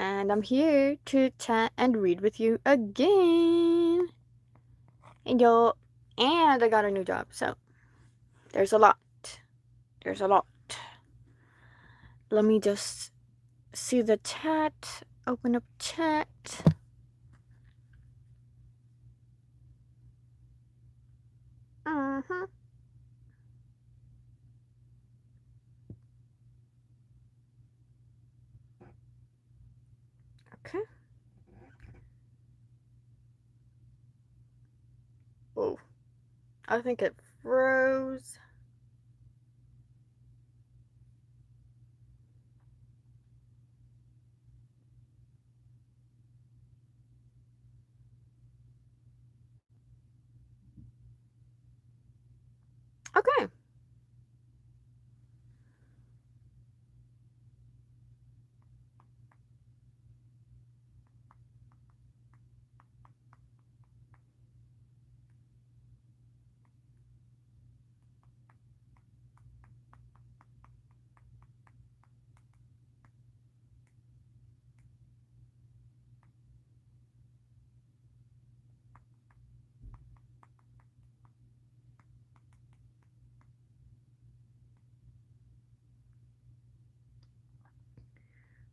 and I'm here to chat and read with you again. And yo, and I got a new job, so there's a lot. There's a lot. Let me just see the chat. Open up chat. Mm-hmm. Okay. Whoa. I think it froze. Okay.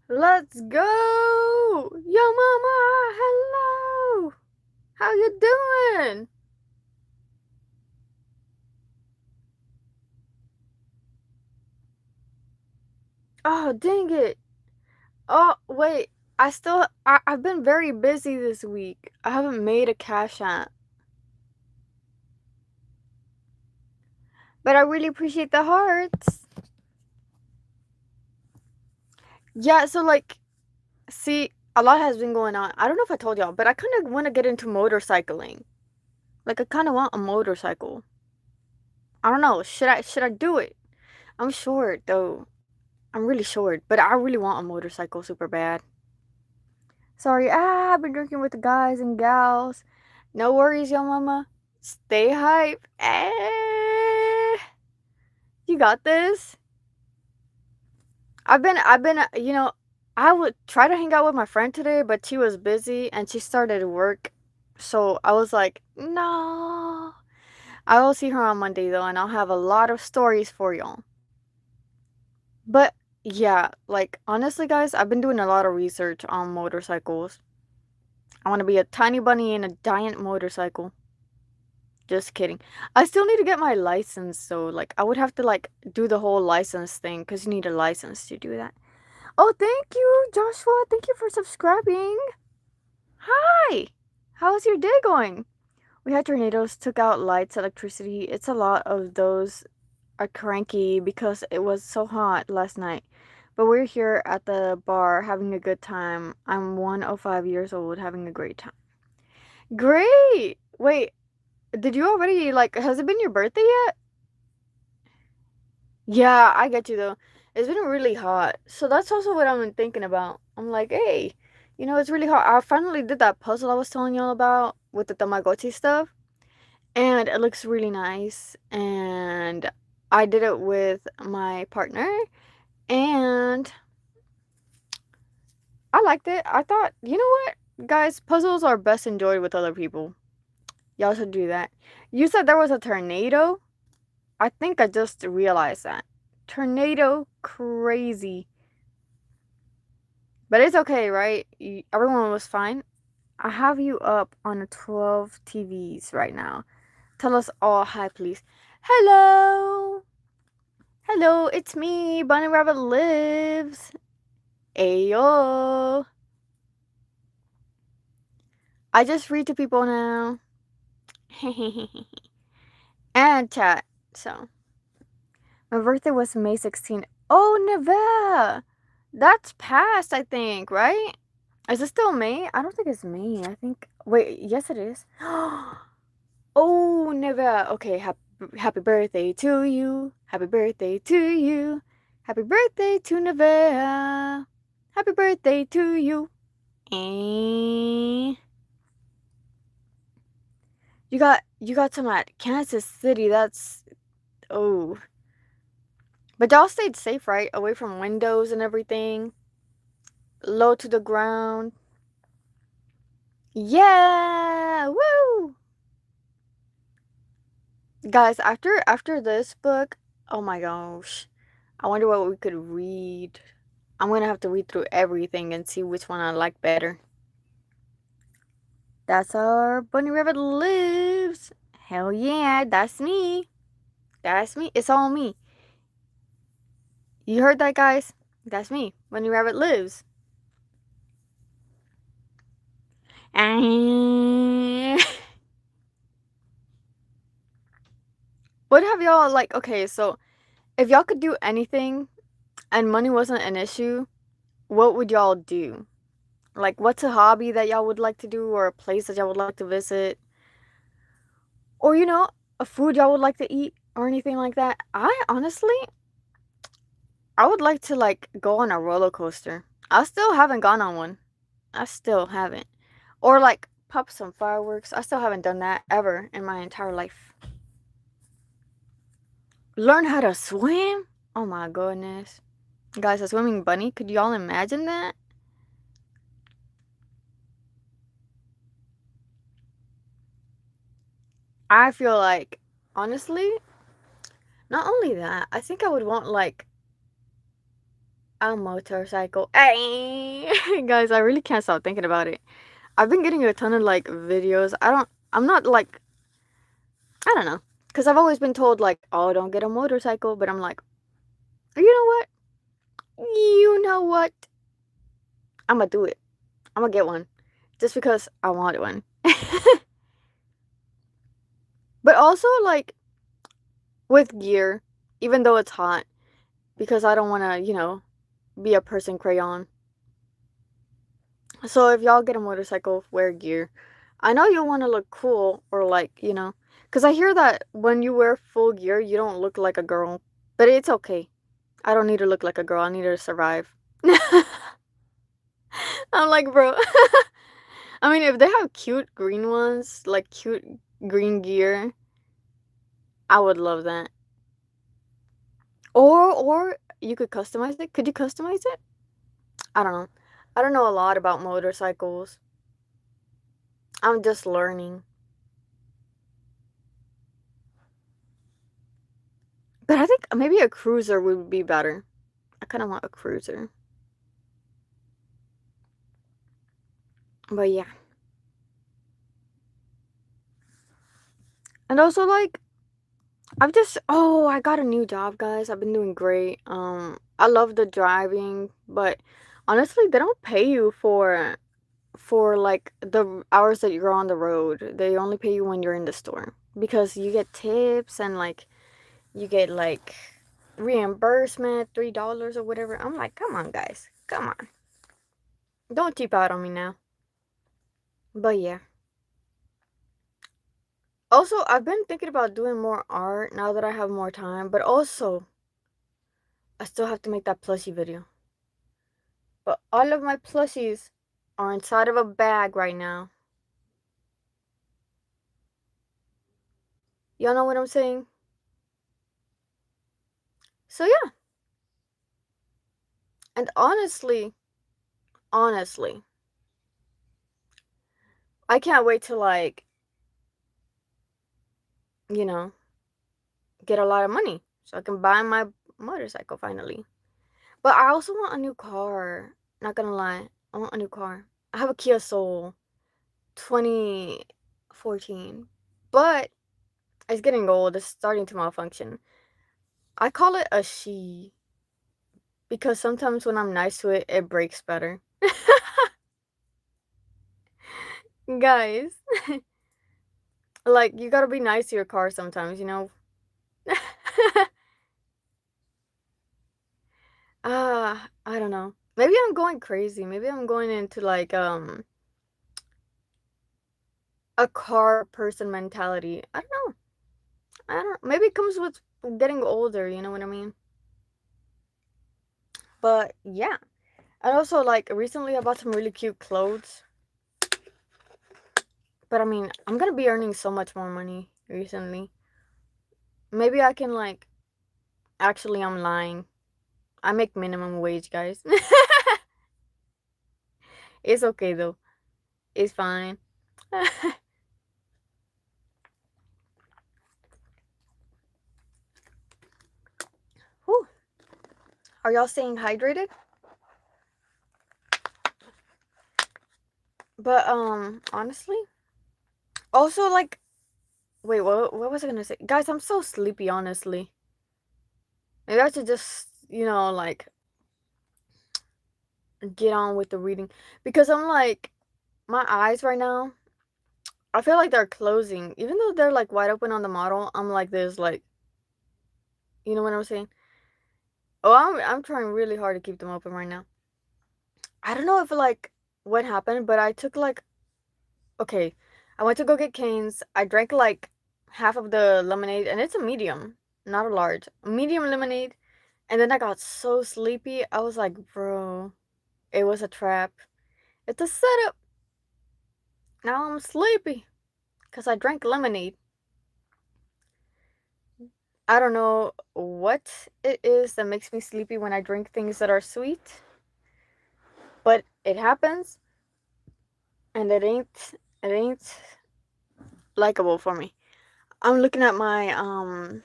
Let's go! Yo, mama! Hello! How you doing? Oh, dang it. Oh, wait. I've been very busy this week. I haven't made a cash app. But I really appreciate the hearts. Yeah, so like, see, a lot has been going on. I don't know if I told y'all, but I kind of want to get into motorcycling. Like, I kind of want a motorcycle. I don't know. Should I do it? I'm short though. I'm really short, but I really want a motorcycle super bad. Sorry, I've been drinking with the guys and gals. No worries, yo mama. Stay hype. You got this. I've been, I would try to hang out with my friend today, but she was busy and she started work. So I was like, no. I will see her on Monday though, and I'll have a lot of stories for y'all. But yeah, like honestly, guys, I've been doing a lot of research on motorcycles. I want to be a tiny bunny in a giant motorcycle. Just kidding. I still need to get my license, so like I would have to like do the whole license thing because you need a license to do that. Oh, thank you, Joshua. Thank you for subscribing. Hi. How's your day going? We had tornadoes, took out lights, electricity. It's a lot of those are cranky because it was so hot last night. But we're here at the bar having a good time. I'm 105 years old having a great time. Great. Wait, did you already like has it been your birthday yet? Yeah, I get you though. It's been really hot. So that's also what I've been thinking about. I'm like, hey, it's really hot. I finally did that puzzle I was telling y'all about with the Tamagotchi stuff. And it looks really nice. And I did it with my partner. And I liked it. I thought, you know what? Guys, puzzles are best enjoyed with other people. Y'all should do that. You said there was a tornado? I think I just realized that. Tornado crazy. But it's okay, right? Everyone was fine. I have you up on 12 TVs right now. Tell us all hi, please. Hello! Hello, it's me, Bunny Rabbit Lives. Ayo! I just read to people now. And chat. So, my birthday was May 16th. Oh, Nevada! That's past, I think, right? Is it still May? I don't think it's May. I think. Wait, yes, it is. Oh, Neva. Okay, happy birthday to you. Happy birthday to you. Happy birthday to Neva. Happy birthday to you. And you got some at Kansas City. That's oh. But y'all stayed safe, right? Away from windows and everything. low to the ground. Yeah! Woo! Guys, after this book, oh my gosh. I wonder what we could read. I'm gonna have to read through everything and see which one I like better. That's our Bunny Rabbit Lives. Hell yeah, that's me. That's me. It's all me. You heard that, guys? That's me. Bunny Rabbit Lives. And what have y'all like? Okay, so if y'all could do anything and money wasn't an issue, what would y'all do? Like, what's a hobby that y'all would like to do, or a place that y'all would like to visit, or a food y'all would like to eat, or anything like that? I would like to like go on a roller coaster. I still haven't gone on one. I still haven't. Or like pop some fireworks. I still haven't done that ever in my entire life. Learn how to swim? Oh my goodness. Guys, a swimming bunny? Could y'all imagine that? I feel like, honestly, not only that, I think I would want like a motorcycle. Hey! Guys, I really can't stop thinking about it. I've been getting a ton of like videos. I'm not like, I don't know. Because I've always been told like, oh, don't get a motorcycle. But I'm like, you know what? You know what? I'm gonna do it. I'm gonna get one. Just because I want one. But also like with gear, even though it's hot, because I don't want to, be a person crayon. So if y'all get a motorcycle, wear gear. I know you want to look cool or like, because I hear that when you wear full gear, you don't look like a girl. But it's okay. I don't need to look like a girl. I need to survive. I'm like, bro. I mean, if they have cute green ones, like cute green gear, I would love that. Or you could customize it. Could you customize it? I don't know. I don't know a lot about motorcycles. I'm just learning. But I think maybe a cruiser would be better. I kind of want a cruiser. But yeah. And also like I got a new job, guys. I've been doing great. I love the driving, but honestly, they don't pay you for like the hours that you're on the road. They only pay you when you're in the store because you get tips and like you get like reimbursement, $3 or whatever. I'm like, come on, guys, come on, don't cheap out on me now. But yeah. Also, I've been thinking about doing more art now that I have more time, but also I still have to make that plushie video. But all of my plushies are inside of a bag right now. Y'all know what I'm saying? So yeah. And honestly, I can't wait to like, you know, get a lot of money so I can buy my motorcycle finally. But I also want a new car. Not gonna lie, I want a new car. I have a Kia Soul 2014, but it's getting old. It's starting to malfunction. I call it a she because sometimes when I'm nice to it, it breaks better. Guys, like you gotta be nice to your car sometimes, you know? I don't know. Maybe I'm going crazy. Maybe I'm going into like a car person mentality. I don't know. I don't maybe it comes with getting older, you know what I mean? But yeah. And also like recently I bought some really cute clothes. But I mean, I'm gonna be earning so much more money recently. Maybe I can like actually I'm lying. I make minimum wage, guys. It's okay though. It's fine. Whew. Are y'all staying hydrated? But honestly, also like wait, what was I gonna say? Guys, I'm so sleepy, honestly. Maybe I should just, like get on with the reading because I'm like my eyes right now, I feel like they're closing. Even though they're like wide open on the model, I'm like this like, you know what I'm saying? Oh, I'm trying really hard to keep them open right now. I don't know if like what happened, but I took like okay, I went to go get Cane's. I drank like half of the lemonade, and it's a medium, not a large. A medium lemonade. And then I got so sleepy. I was like, bro, it was a trap. It's a setup. Now I'm sleepy because I drank lemonade. I don't know what it is that makes me sleepy when I drink things that are sweet, but it happens, and it ain't likable for me. I'm looking at my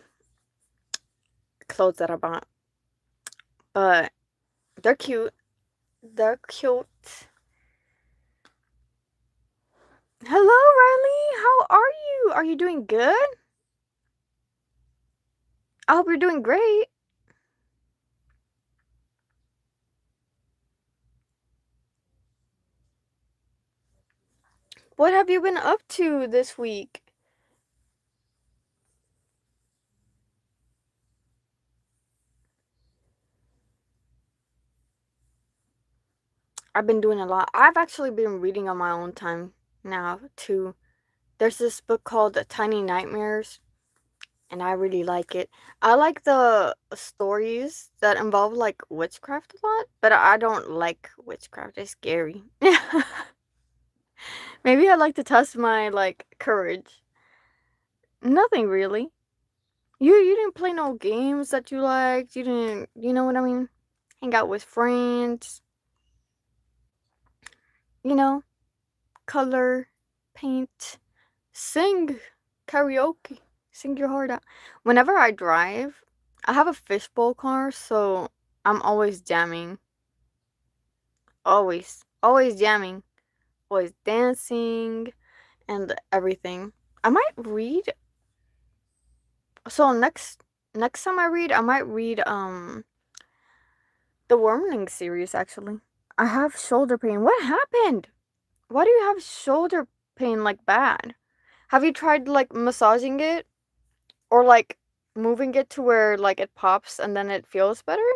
clothes that I bought, but they're cute. They're cute. Hello, Riley. How are you? Are you doing good? I hope you're doing great. What have you been up to this week? I've been doing a lot. I've actually been reading on my own time now too. There's this book called Tiny Nightmares, and I really like it. I like the stories that involve like witchcraft a lot, but I don't like witchcraft. It's scary. Maybe I like to test my like courage. Nothing really. You didn't play no games that you liked. You didn't, you know what I mean? Hang out with friends, you know, color, paint, sing, karaoke, sing your heart out. Whenever I drive, I have a fishbowl car, so I'm always jamming. Always. Always jamming. Always dancing and everything. I might read so next time I read, I might read the Wormling series actually. I have shoulder pain. What happened? Why do you have shoulder pain like bad? Have you tried like massaging it or like moving it to where like it pops and then it feels better?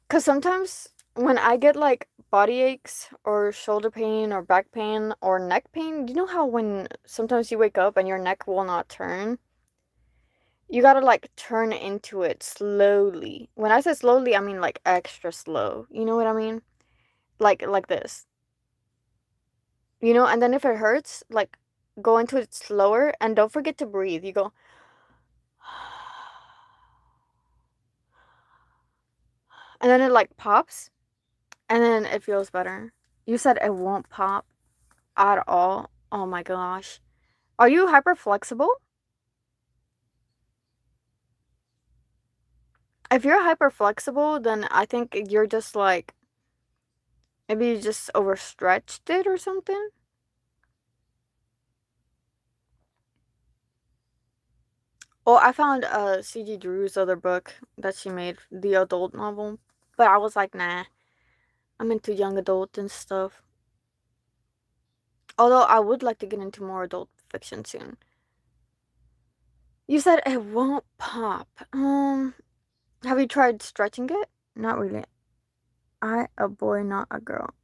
Cuz sometimes when I get like body aches or shoulder pain or back pain or neck pain, you know how when sometimes you wake up and your neck will not turn? You gotta like turn into it slowly. When I say slowly, I mean like extra slow. You know what I mean? Like this. And then if it hurts, like go into it slower and don't forget to breathe. You go and then it like pops and then it feels better. You said it won't pop at all. Oh my gosh. Are you hyper flexible? If you're hyper flexible, then I think you're just like maybe you just overstretched it or something. Well, I found C.G. Drew's other book that she made, the adult novel, but I was like, nah, I'm into young adult and stuff. Although I would like to get into more adult fiction soon. You said it won't pop. Have you tried stretching it? Not really. A boy, not a girl.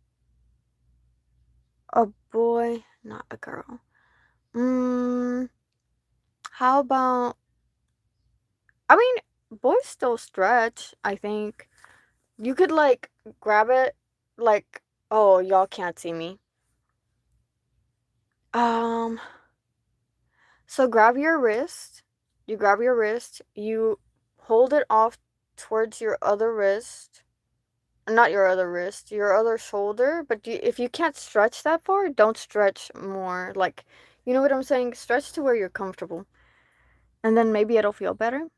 A boy, not a girl. Mm, how about? I mean, boys still stretch. I think you could like grab it, like oh y'all can't see me. Um, so grab your wrist. You grab your wrist. You hold it off towards your other wrist. Not your other wrist, your other shoulder. But if you can't stretch that far, don't stretch more. Like, you know what I'm saying? Stretch to where you're comfortable. And then maybe it'll feel better.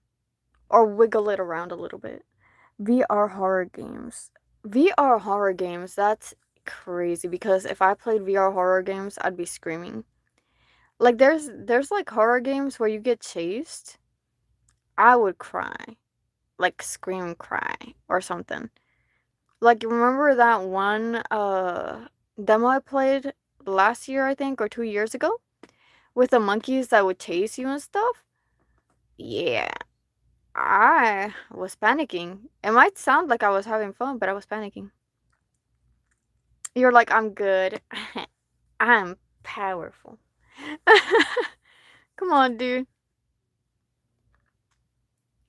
Or wiggle it around a little bit. VR horror games. VR horror games, that's crazy because if I played VR horror games, I'd be screaming. Like there's like horror games where you get chased. I would cry. Like scream cry or something. Like remember that one demo I played last year I think or 2 years ago with the monkeys that would chase you and stuff? Yeah. I was panicking. It might sound like I was having fun, but I was panicking. You're like, I'm good. I'm powerful. Come on, dude.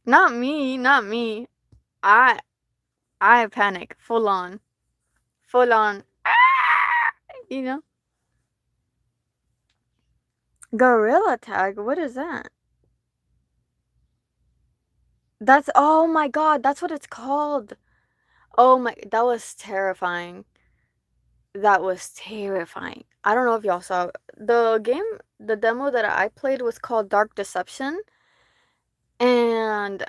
Not me, not me. I I panic full on. Full on. Ah! You know? Gorilla tag. What is that? That's oh my god, that's what it's called. Oh my, that was terrifying. That was terrifying. I don't know if y'all saw the game, the demo that I played was called Dark Deception, and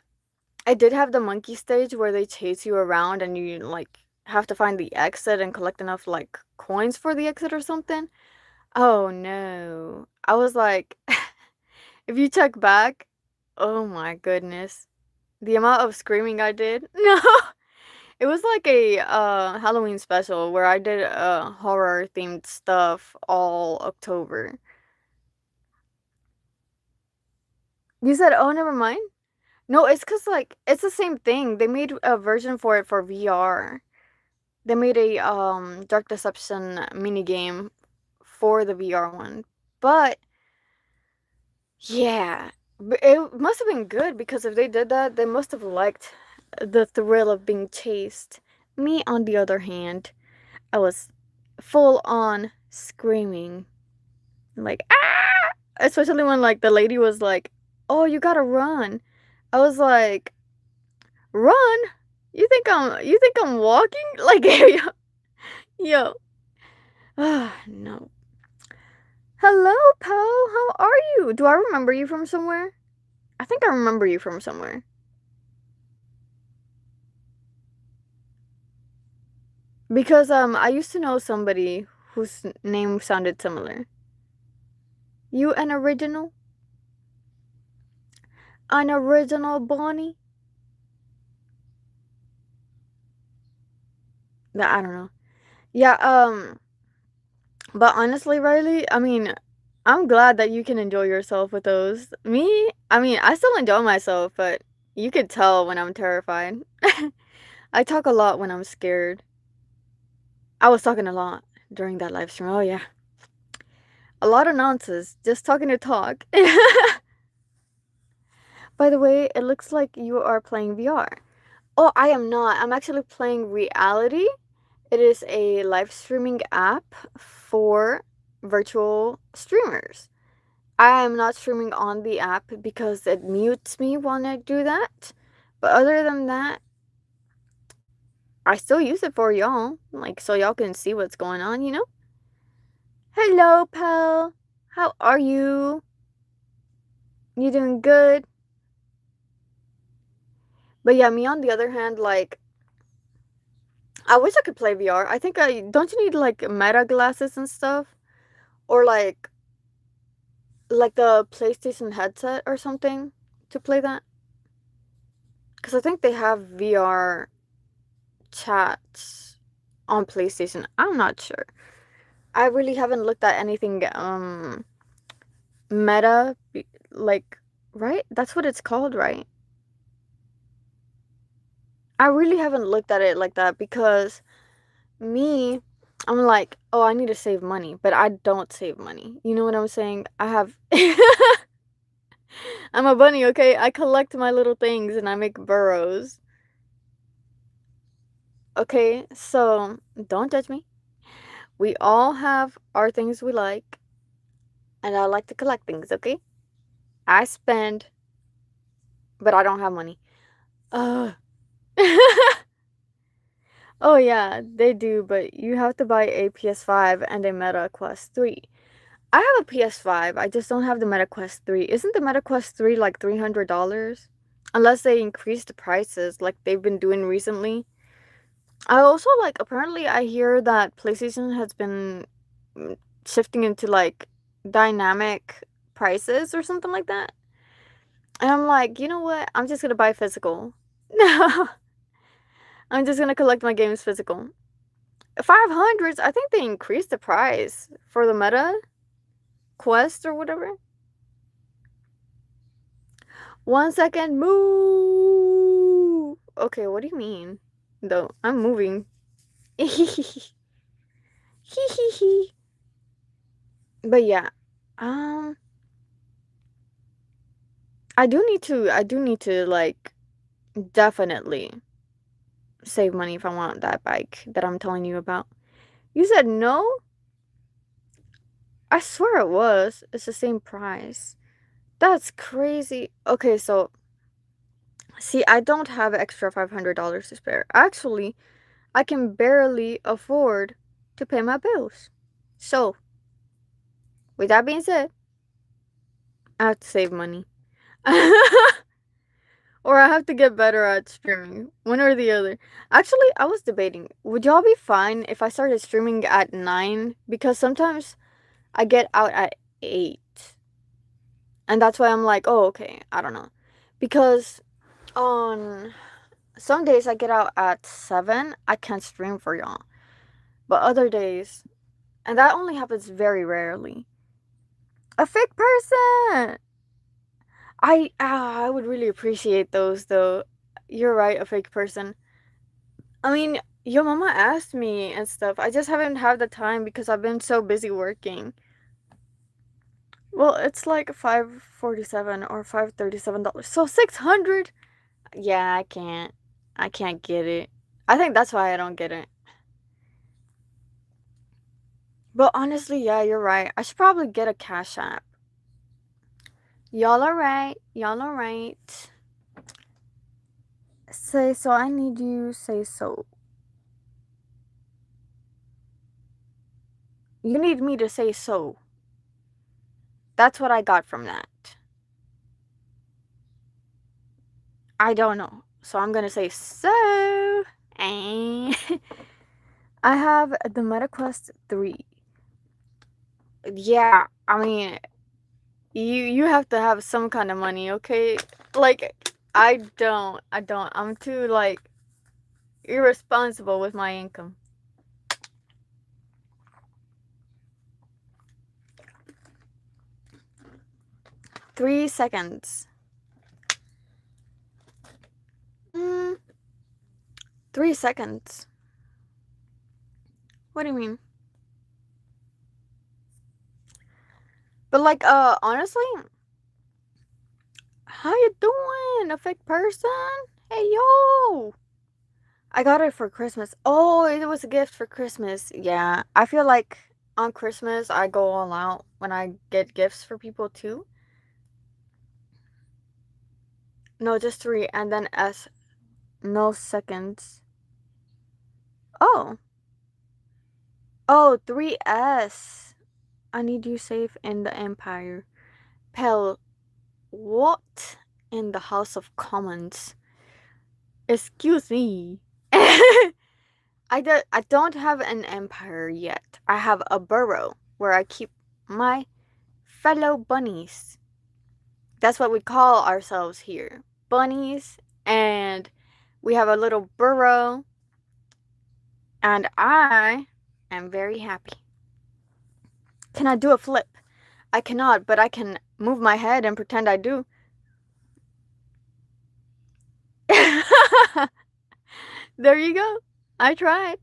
I did have the monkey stage where they chase you around and you like have to find the exit and collect enough like coins for the exit or something. Oh no. I was like if you check back, oh my goodness. The amount of screaming I did. No. It was like a Halloween special where I did horror themed stuff all October. You said, "Oh, never mind." No, it's cuz like it's the same thing. They made a version for it for VR. They made a Dark Deception mini game for the VR one. But yeah, it must have been good because if they did that, they must have liked the thrill of being chased. Me, on the other hand, I was full on screaming, like ah! Especially when like the lady was like, "Oh, you gotta run." I was like, "Run? You think I'm walking?" Like, yo, no. Hello, Poe. How are you? Do I remember you from somewhere? I think I remember you from somewhere. Because I used to know somebody whose name sounded similar. You an original? An original Bonnie? Yeah, I don't know. Yeah, but honestly, Riley, I mean, I'm glad that you can enjoy yourself with those. Me, I mean, I still enjoy myself, but you could tell when I'm terrified. I talk a lot when I'm scared. I was talking a lot during that live stream. Oh yeah. A lot of nonsense, just talking to talk. By the way, it looks like you are playing VR. Oh, I am not. I'm actually playing Reality. It is a live streaming app for virtual streamers. I am not streaming on the app because it mutes me when I do that. But other than that, I still use it for y'all. Like, so y'all can see what's going on, you know? Hello, pal. How are you? You doing good? But yeah, me on the other hand, like, I wish I could play VR. I think I don't you need like meta glasses and stuff? Or like the PlayStation headset or something to play that? Because I think they have VR chats on PlayStation. I'm not sure. I really haven't looked at anything meta like right? That's what it's called, right? I really haven't looked at it like that because me, I'm like, oh, I need to save money, but I don't save money. You know what I'm saying? I have I'm a bunny, okay? I collect my little things and I make burrows. Okay, so don't judge me. We all have our things we like, and I like to collect things, okay? I spend, but I don't have money. Ugh. Oh yeah, they do, but you have to buy a PS5 and a Meta Quest 3. I have a PS5, I just don't have the Meta Quest 3. Isn't the Meta Quest 3 like $300? Unless they increase the prices like they've been doing recently. I also like apparently I hear that PlayStation has been mm, shifting into like dynamic prices or something like that. And I'm like, you know what? I'm just gonna buy physical. No, I'm just gonna collect my games physical. 500s, I think they increased the price for the Meta Quest or whatever. 1 second, move. Okay, what do you mean? Though I'm moving. But yeah, um, I do need to like definitely save money if I want that bike that I'm telling you about. You said no? I swear it was. It's the same price. That's crazy. Okay, so see, I don't have extra $500 to spare. Actually, I can barely afford to pay my bills. So, with that being said, I have to save money. Or I have to get better at streaming. One or the other. Actually, I was debating. Would y'all be fine if I started streaming at 9? Because sometimes I get out at 8. And that's why I'm like, oh, okay. I don't know. Because on some days I get out at 7, I can't stream for y'all. But other days, and that only happens very rarely. A fake person! I would really appreciate those though. You're right, a fake person. I mean, your mama asked me and stuff. I just haven't had the time because I've been so busy working. Well, it's like 547 or $537. So 600? Yeah, I can't. I can't get it. I think that's why I don't get it. But honestly, yeah, you're right. I should probably get a Cash App. Y'all are right. Y'all are right. Say so. I need you. Say so. You need me to say so. That's what I got from that. I don't know. So I'm gonna say so. And I have the MetaQuest 3. Yeah, I mean, you have to have some kind of money, okay? Like I don't. I'm too like irresponsible with my income. 3 seconds. Mm, 3 seconds. What do you mean? But like, honestly, how you doing, a fake person? Hey yo. I got it for Christmas. Oh, it was a gift for Christmas. Yeah, I feel like on Christmas I go all out when I get gifts for people too. No, just 3 and then S. No seconds. Oh. Oh, 3S. I need you safe in the Empire. Pell, what in the House of Commons? Excuse me. I don't have an empire yet. I have a burrow where I keep my fellow bunnies. That's what we call ourselves here. Bunnies. And we have a little burrow. And I am very happy. Can I do a flip? I cannot, but I can move my head and pretend I do. There you go. I tried.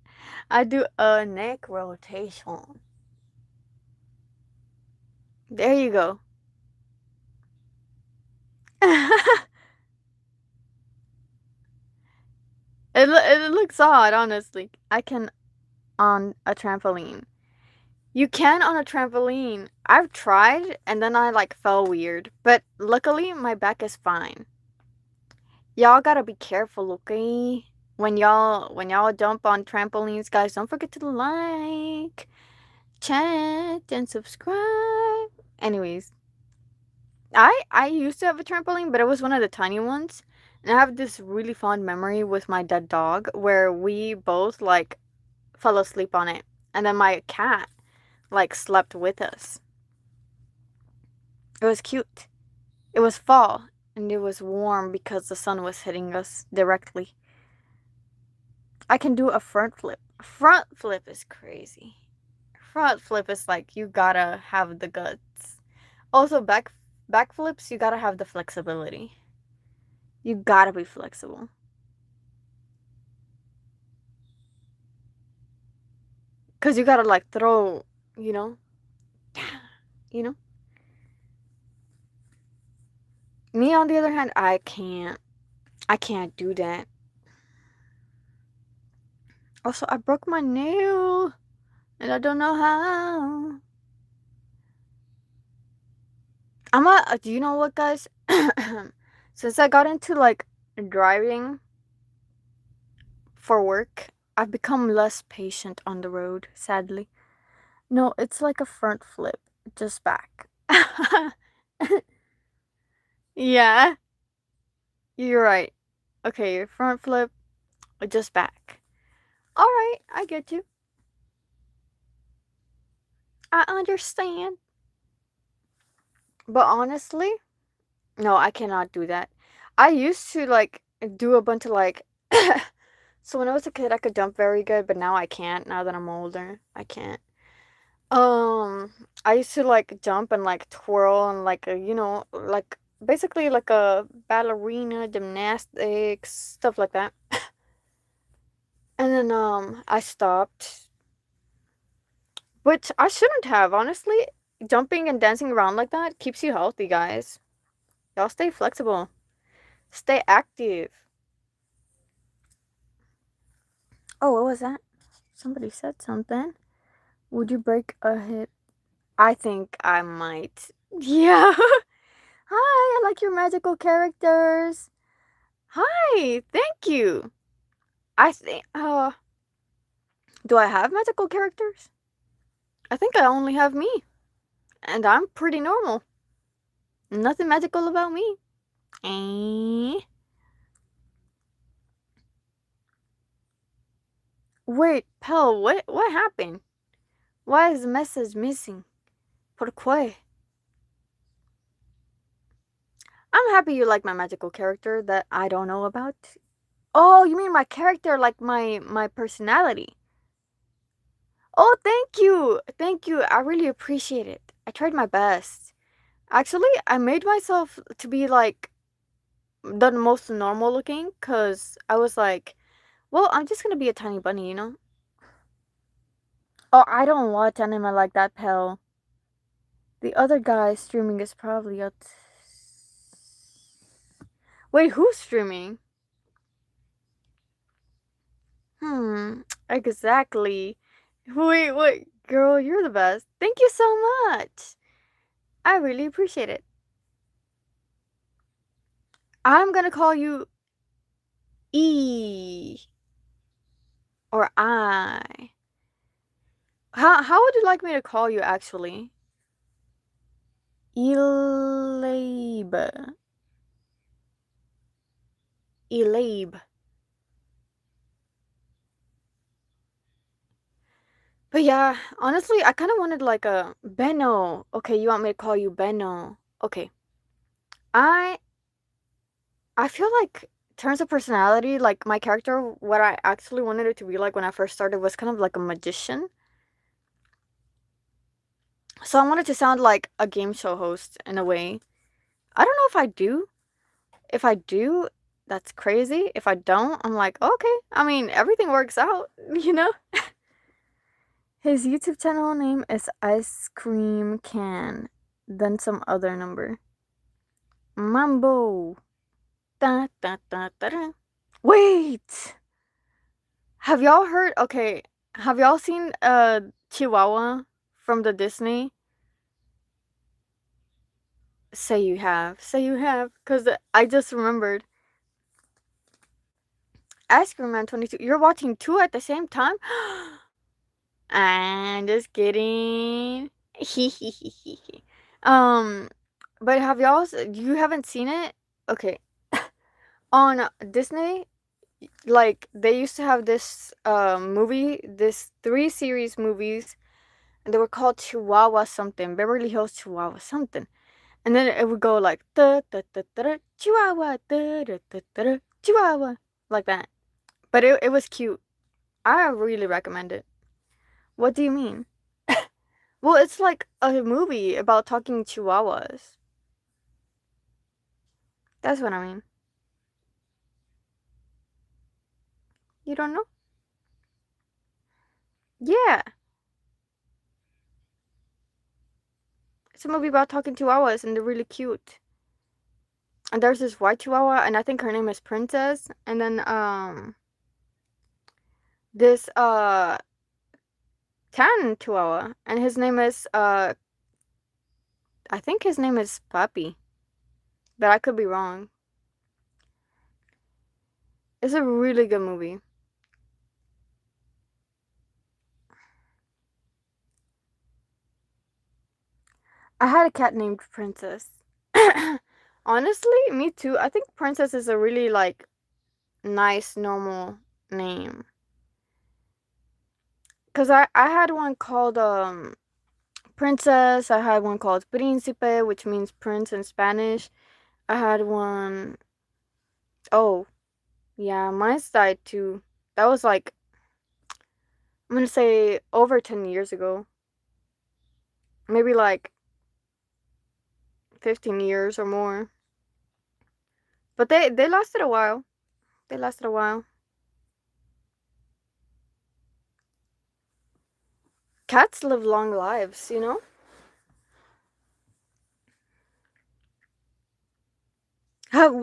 I do a neck rotation. There you go. It looks odd, honestly. I can on a trampoline. You can on a trampoline. I've tried and then I like fell weird, but luckily my back is fine. Y'all gotta be careful, okay? When y'all jump on trampolines, guys, don't forget to like, chat, and subscribe. Anyways, I used to have a trampoline, but it was one of the tiny ones. And I have this really fond memory with my dead dog where we both like fell asleep on it. And then my cat like slept with us. It was cute. It was fall and it was warm because the sun was hitting us directly. I can do a front flip. Front flip is crazy. Front flip is like you gotta have the guts. Also back flips, you gotta have the flexibility. You gotta be flexible. Cause you gotta like throw, you know, you know. Me on the other hand, I can't. I can't do that. Also, I broke my nail, and I don't know how. Do you know what, guys? Since I got into like driving for work, I've become less patient on the road, sadly. No, it's like a front flip, just back. Yeah, you're right. Okay, front flip, just back. Alright, I get you. I understand. But honestly, no, I cannot do that. I used to like do a bunch of like so when I was a kid I could jump very good, but now I can't now that I'm older. I can't. Um, I used to like jump and like twirl and like like basically like a ballerina, gymnastics, stuff like that. And then I stopped, which I shouldn't have, honestly. Jumping and dancing around like that keeps you healthy, guys. Y'all stay flexible. Stay active. Oh, what was that? Somebody said something. Would you break a hip? I think I might. Yeah. Hi, I like your magical characters. Hi, thank you. I think do I have magical characters? I think I only have me. And I'm pretty normal. Nothing magical about me. Eh? Wait, Pell, what happened? Why is the message missing? ¿Por qué? I'm happy you like my magical character that I don't know about. Oh, you mean my character, like my personality. Oh, thank you. Thank you. I really appreciate it. I tried my best. Actually, I made myself to be like the most normal looking cuz I was like, well, I'm just going to be a tiny bunny, you know? Oh, I don't watch anime like that, pal. The other guy streaming is probably out. Wait, who's streaming? Hmm, exactly. Wait, girl, you're the best. Thank you so much. I really appreciate it. I'm gonna call you E or I. How would you like me to call you actually? Elabe. Elabe. But yeah, honestly, I kind of wanted like a Benno. Okay, you want me to call you Benno? Okay. I I feel like terms of personality, like my character, what I actually wanted it to be like when I first started was kind of like a magician. So I wanted to sound like a game show host in a way. I don't know if I do. If I do, that's crazy. If I don't, I'm like, okay. I mean, everything works out, you know? His YouTube channel name is Ice Cream Can, then some other number. Mambo. Da, da, da, da, da. Wait! Have y'all heard? Okay, have y'all seen Chihuahua from the Disney? Say you have. Say you have. Because I just remembered. Ice Cream Man 22. You're watching two at the same time? I'm just kidding. um, but have y'all? You haven't seen it? Okay. On Disney, like they used to have this movie, this three series movies, and they were called Chihuahua something, Beverly Hills Chihuahua something, and then it would go like da da da da Chihuahua da da da da Chihuahua like that. But it was cute. I really recommend it. What do you mean? Well, it's like a movie about talking chihuahuas. That's what I mean. You don't know? Yeah. It's a movie about talking chihuahuas and they're really cute. And there's this white chihuahua and I think her name is Princess. And then this tan chihuahua and his name is I think his name is Puppy. But I could be wrong. It's a really good movie. I had a cat named Princess. Honestly, me too. I think Princess is a really like nice normal name. Cause I had one called Princess. I had one called Príncipe, which means prince in Spanish. I had one oh yeah, mine's died too. That was like I'm gonna say over 10 years ago. Maybe like 15 years or more. But they lasted a while. They lasted a while. Cats live long lives, you know? Have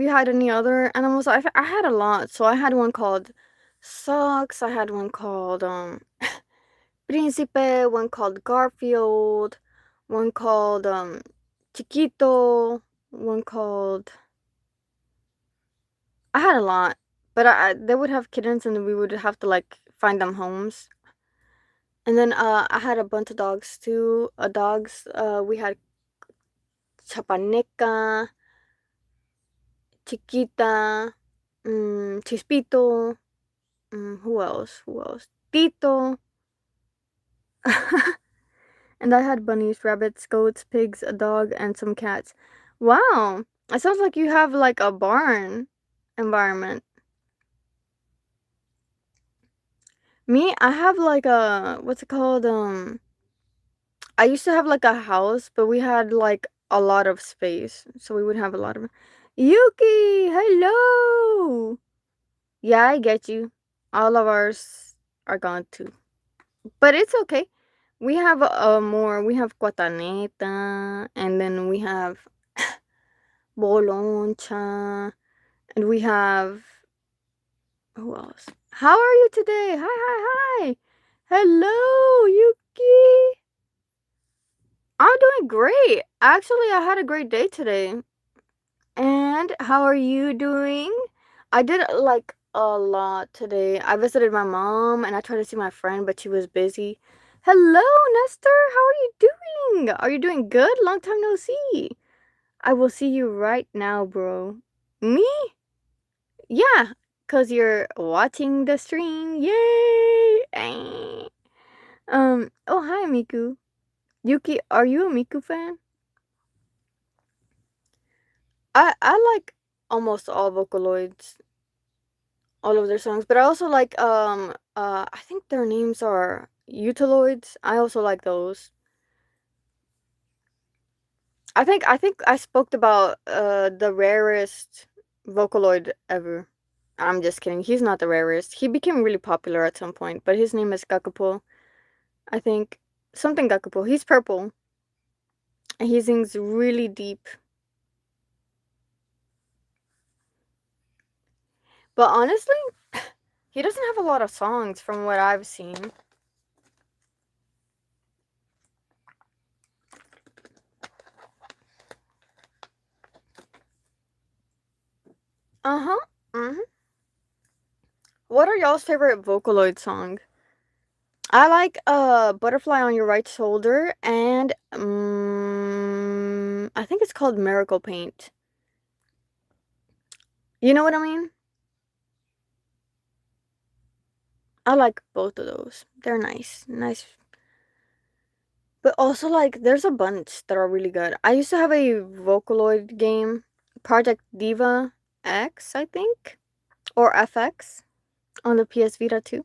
you had any other animals? I had a lot. So I had one called Socks. I had one called Príncipe, one called Garfield, one called Chiquito, one called I had a lot. But they would have kittens and we would have to like find them homes. And then I had a bunch of dogs too. Dogs we had Chapaneca, Chiquita, Chispito. Who else? Who else? Tito. And I had bunnies, rabbits, goats, pigs, a dog, and some cats. Wow. It sounds like you have like a barn environment. Me, I have like a what's it called? I used to have like a house, but we had like a lot of space. So we would have a lot of Yuki, hello. Yeah, I get you. All of ours are gone too. But it's okay. We have more. We have Guataneta, and then we have Boloncha, and we have who else? How are you today? Hi, hi, hi. Hello, Yuki. I'm doing great. Actually, I had a great day today. And how are you doing? I did like a lot today. I visited my mom and I tried to see my friend, but she was busy. Hello, Nestor. How are you doing? Are you doing good? Long time no see. I will see you right now, bro. Me? Yeah, cause you're watching the stream. Yay! Oh hi, Miku. Yuki, are you a Miku fan? I like almost all Vocaloids, all of their songs, but I also like I think their names are Utaloids. I also like those. I think I spoke about the rarest Vocaloid ever. I'm just kidding. He's not the rarest. He became really popular at some point, but his name is Gakapo. I think something Gakapo. He's purple and he sings really deep. But honestly, he doesn't have a lot of songs from what I've seen. Uh-huh. Mhm. what are y'all's favorite Vocaloid song? I like Butterfly on Your Right Shoulder and I think it's called Miracle Paint. You know what I mean? I like both of those. They're nice. Nice. But also like there's a bunch that are really good. I used to have a Vocaloid game, Project Diva X, I think, or FX on the PS Vita too.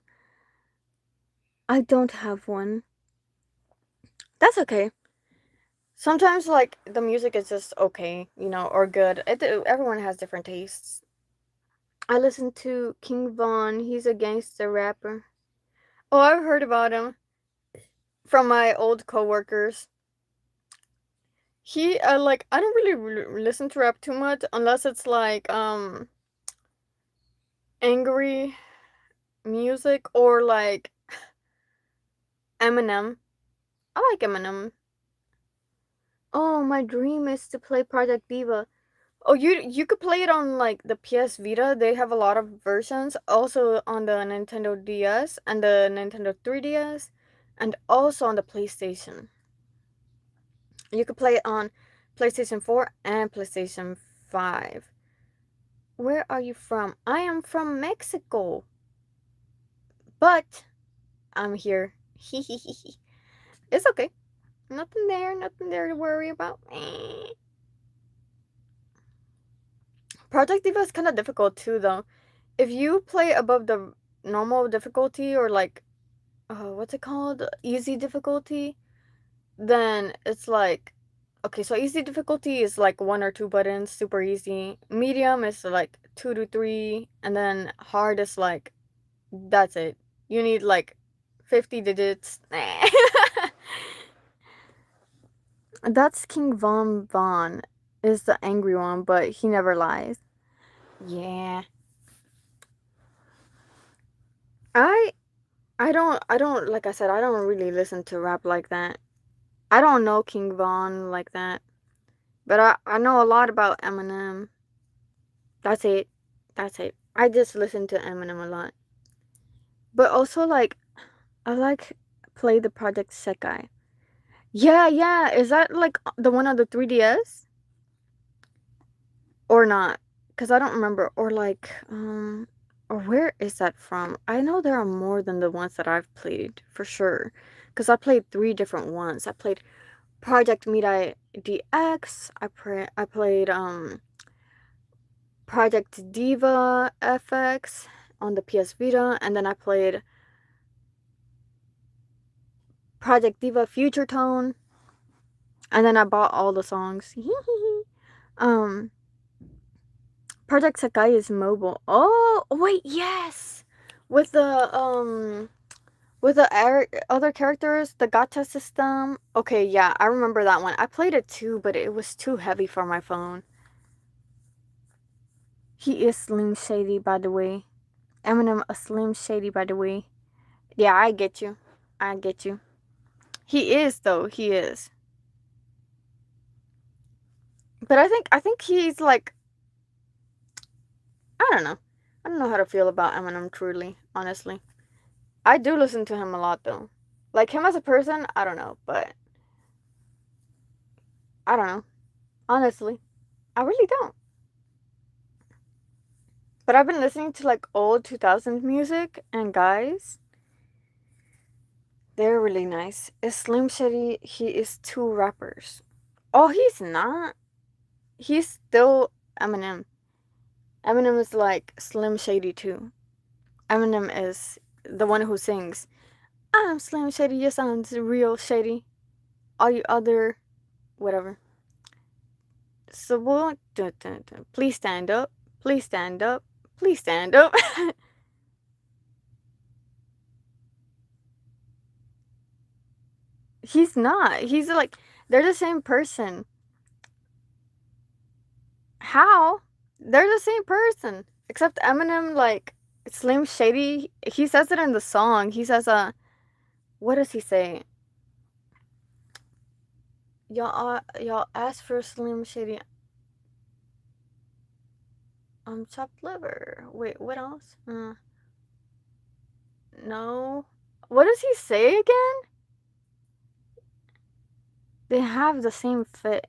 I don't have one. That's okay. Sometimes like the music is just okay, or good. Everyone has different tastes. I listen to King Von. He's a gangster rapper. Oh, I've heard about him from my old coworkers. He like I don't really listen to rap too much unless it's like angry music or like Eminem. I like Eminem. Oh, my dream is to play Project Diva. Oh, you could play it on like the PS Vita. They have a lot of versions. Also on the Nintendo DS and the Nintendo 3DS, and also on the PlayStation. You could play it on PlayStation 4 and PlayStation 5. Where are you from? I am from Mexico, but I'm here. It's okay. Nothing there to worry about. Project Diva is kind of difficult too, though. If you play above the normal difficulty or like, what's it called? Easy difficulty, then it's like, okay, so easy difficulty is like one or two buttons, super easy. Medium is like 2 to 3, and then hard is like, that's it. You need like 50 digits. That's King Von Von is the angry one, but he never lies. Yeah. I I don't like I said, I don't really listen to rap like that. I don't know King Von like that. But I know a lot about Eminem. That's it. That's it. I just listen to Eminem a lot. But also like I like play the Project Sekai. Yeah, yeah. Is that like the one on the 3DS? Or not? Cuz I don't remember. Or like or where is that from? I know there are more than the ones that I've played for sure. Cuz I played 3 different ones. I played Project Mirai DX. I played Project Diva FX on the PS Vita, and then I played Project Diva Future Tone, and then I bought all the songs. um, Project Sakai is mobile. Oh wait, yes, with the other characters, the gacha system. Okay, yeah, I remember that one. I played it too, but it was too heavy for my phone. He is Slim Shady, by the way. Eminem a Slim Shady, by the way. Yeah, I get you. I get you. He is though. He is. But I think he's like I don't know. I don't know how to feel about Eminem truly, honestly. I do listen to him a lot though. Like him as a person, I don't know, but I don't know. Honestly, I really don't. But I've been listening to like old 2000s music and guys, they're really nice. Is Slim Shady, he is two rappers. Oh, he's not. He's still Eminem. Eminem is like Slim Shady too. Eminem is the one who sings, I'm Slim Shady, you sound real shady. All you other, whatever. So what? Please stand up. Please stand up. Please stand up. He's not. He's like, they're the same person. How? They're the same person. Except Eminem, like, Slim Shady, he says it in the song. He says, what does he say? Y'all ask for Slim Shady. Chopped liver. Wait, what else? No. What does he say again? They have the same fit.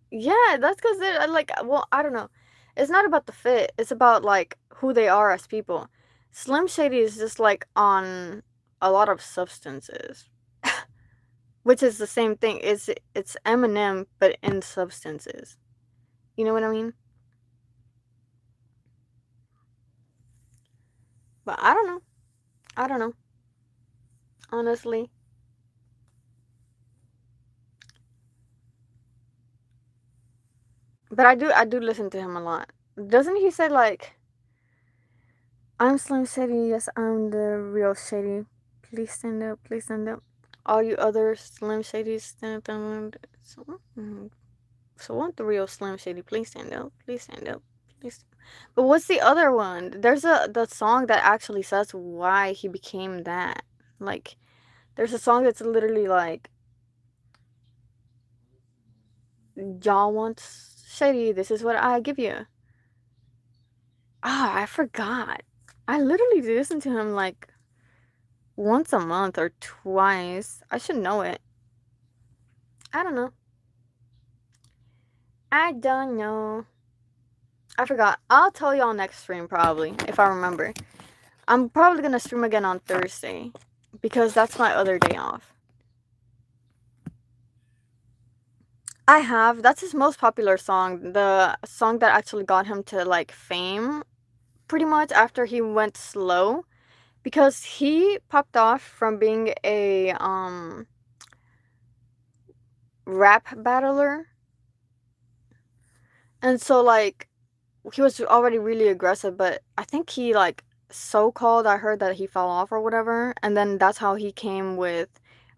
Yeah, that's because they're like, well, I don't know. It's not about the fit. It's about like who they are as people. Slim Shady is just like on a lot of substances, which is the same thing. It's Eminem but in substances. You know what I mean? But I don't know. I don't know. Honestly, but I do listen to him a lot. Doesn't he say like, "I'm Slim Shady. Yes, I'm the real Shady. Please stand up. Please stand up. All you other Slim Shadys stand up. So want the real Slim Shady. Please stand up. Please stand up. Please." But what's the other one? There's the song that actually says why he became that. Like, there's a song that's literally like, "Y'all want Shady. This is what I give you." Ah, I forgot. I literally listen to him like once a month or twice. I should know it. I don't know. I don't know. I forgot. I'll tell y'all next stream probably if I remember. I'm probably gonna stream again on Thursday because that's my other day off. I have. That's his most popular song. The song that actually got him to like fame pretty much after he went slow because he popped off from being a rap battler. And so like he was already really aggressive, but I think he like so-called I heard that he fell off or whatever, and then that's how he came with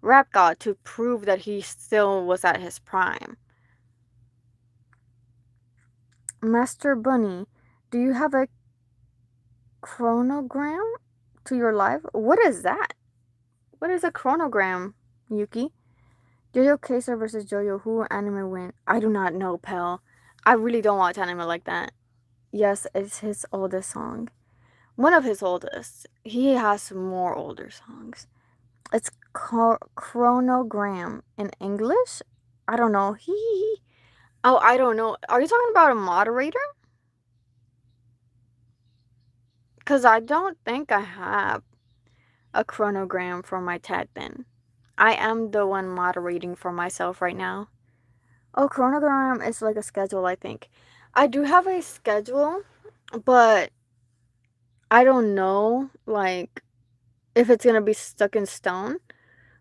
Rap God to prove that he still was at his prime. Master Bunny, do you have a chronogram to your life? What is that? What is a chronogram, Yuki? Jojo Kaiser versus Jojo, who anime win? I do not know, Pell. I really don't watch anime like that. Yes, it's his oldest song. One of his oldest. He has more older songs. It's chronogram in English. I don't know. He. Oh, I don't know. Are you talking about a moderator? Because I don't think I have a chronogram for my chat then. I am the one moderating for myself right now. Oh, chronogram is like a schedule, I think. I do have a schedule, but I don't know, like, if it's gonna be stuck in stone.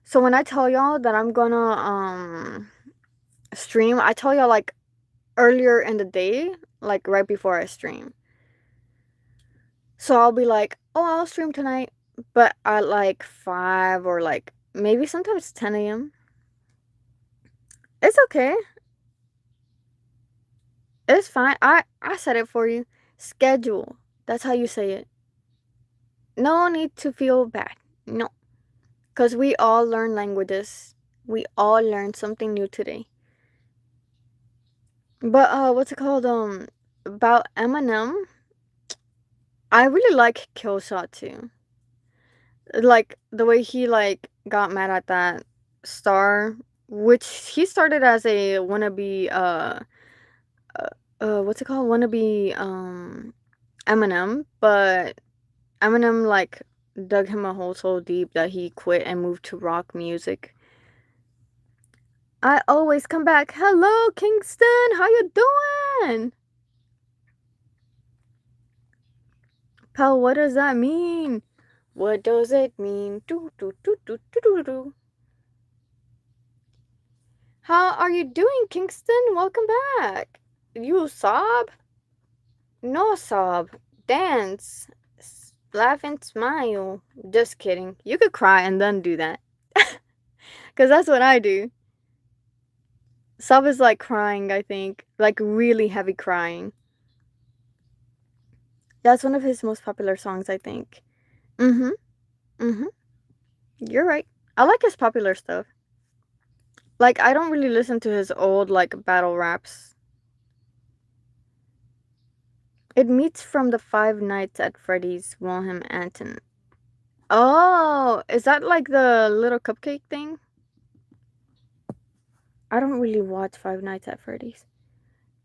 So when I tell y'all that I'm gonna stream, I tell y'all like earlier in the day, like right before I stream. So I'll be like, "Oh, I'll stream tonight," but at like 5 or like maybe sometimes 10 a.m. It's okay. It's fine. I said it for you. Schedule. That's how you say it. No need to feel bad. No, because we all learn languages. We all learned something new today. But what's it called? About Eminem, I really like Killshot too. Like the way he like got mad at that star, which he started as a wannabe what's it called? Wannabe Eminem, but Eminem like dug him a hole so deep that he quit and moved to rock music. I always come back. Hello, Kingston. How you doing? Pal, what does that mean? What does it mean? Do do do do do do do. How are you doing, Kingston? Welcome back. You sob? No sob. Dance. Laugh and smile. Just kidding. You could cry and then do that. Because that's what I do. Sob is like crying, I think. Like really heavy crying. That's one of his most popular songs, I think. Mm hmm. Mm hmm. You're right. I like his popular stuff. Like, I don't really listen to his old, like, battle raps. It meets from the Five Nights at Freddy's Wilhelm Anton. Oh, is that like the little cupcake thing? I don't really watch Five Nights at Freddy's.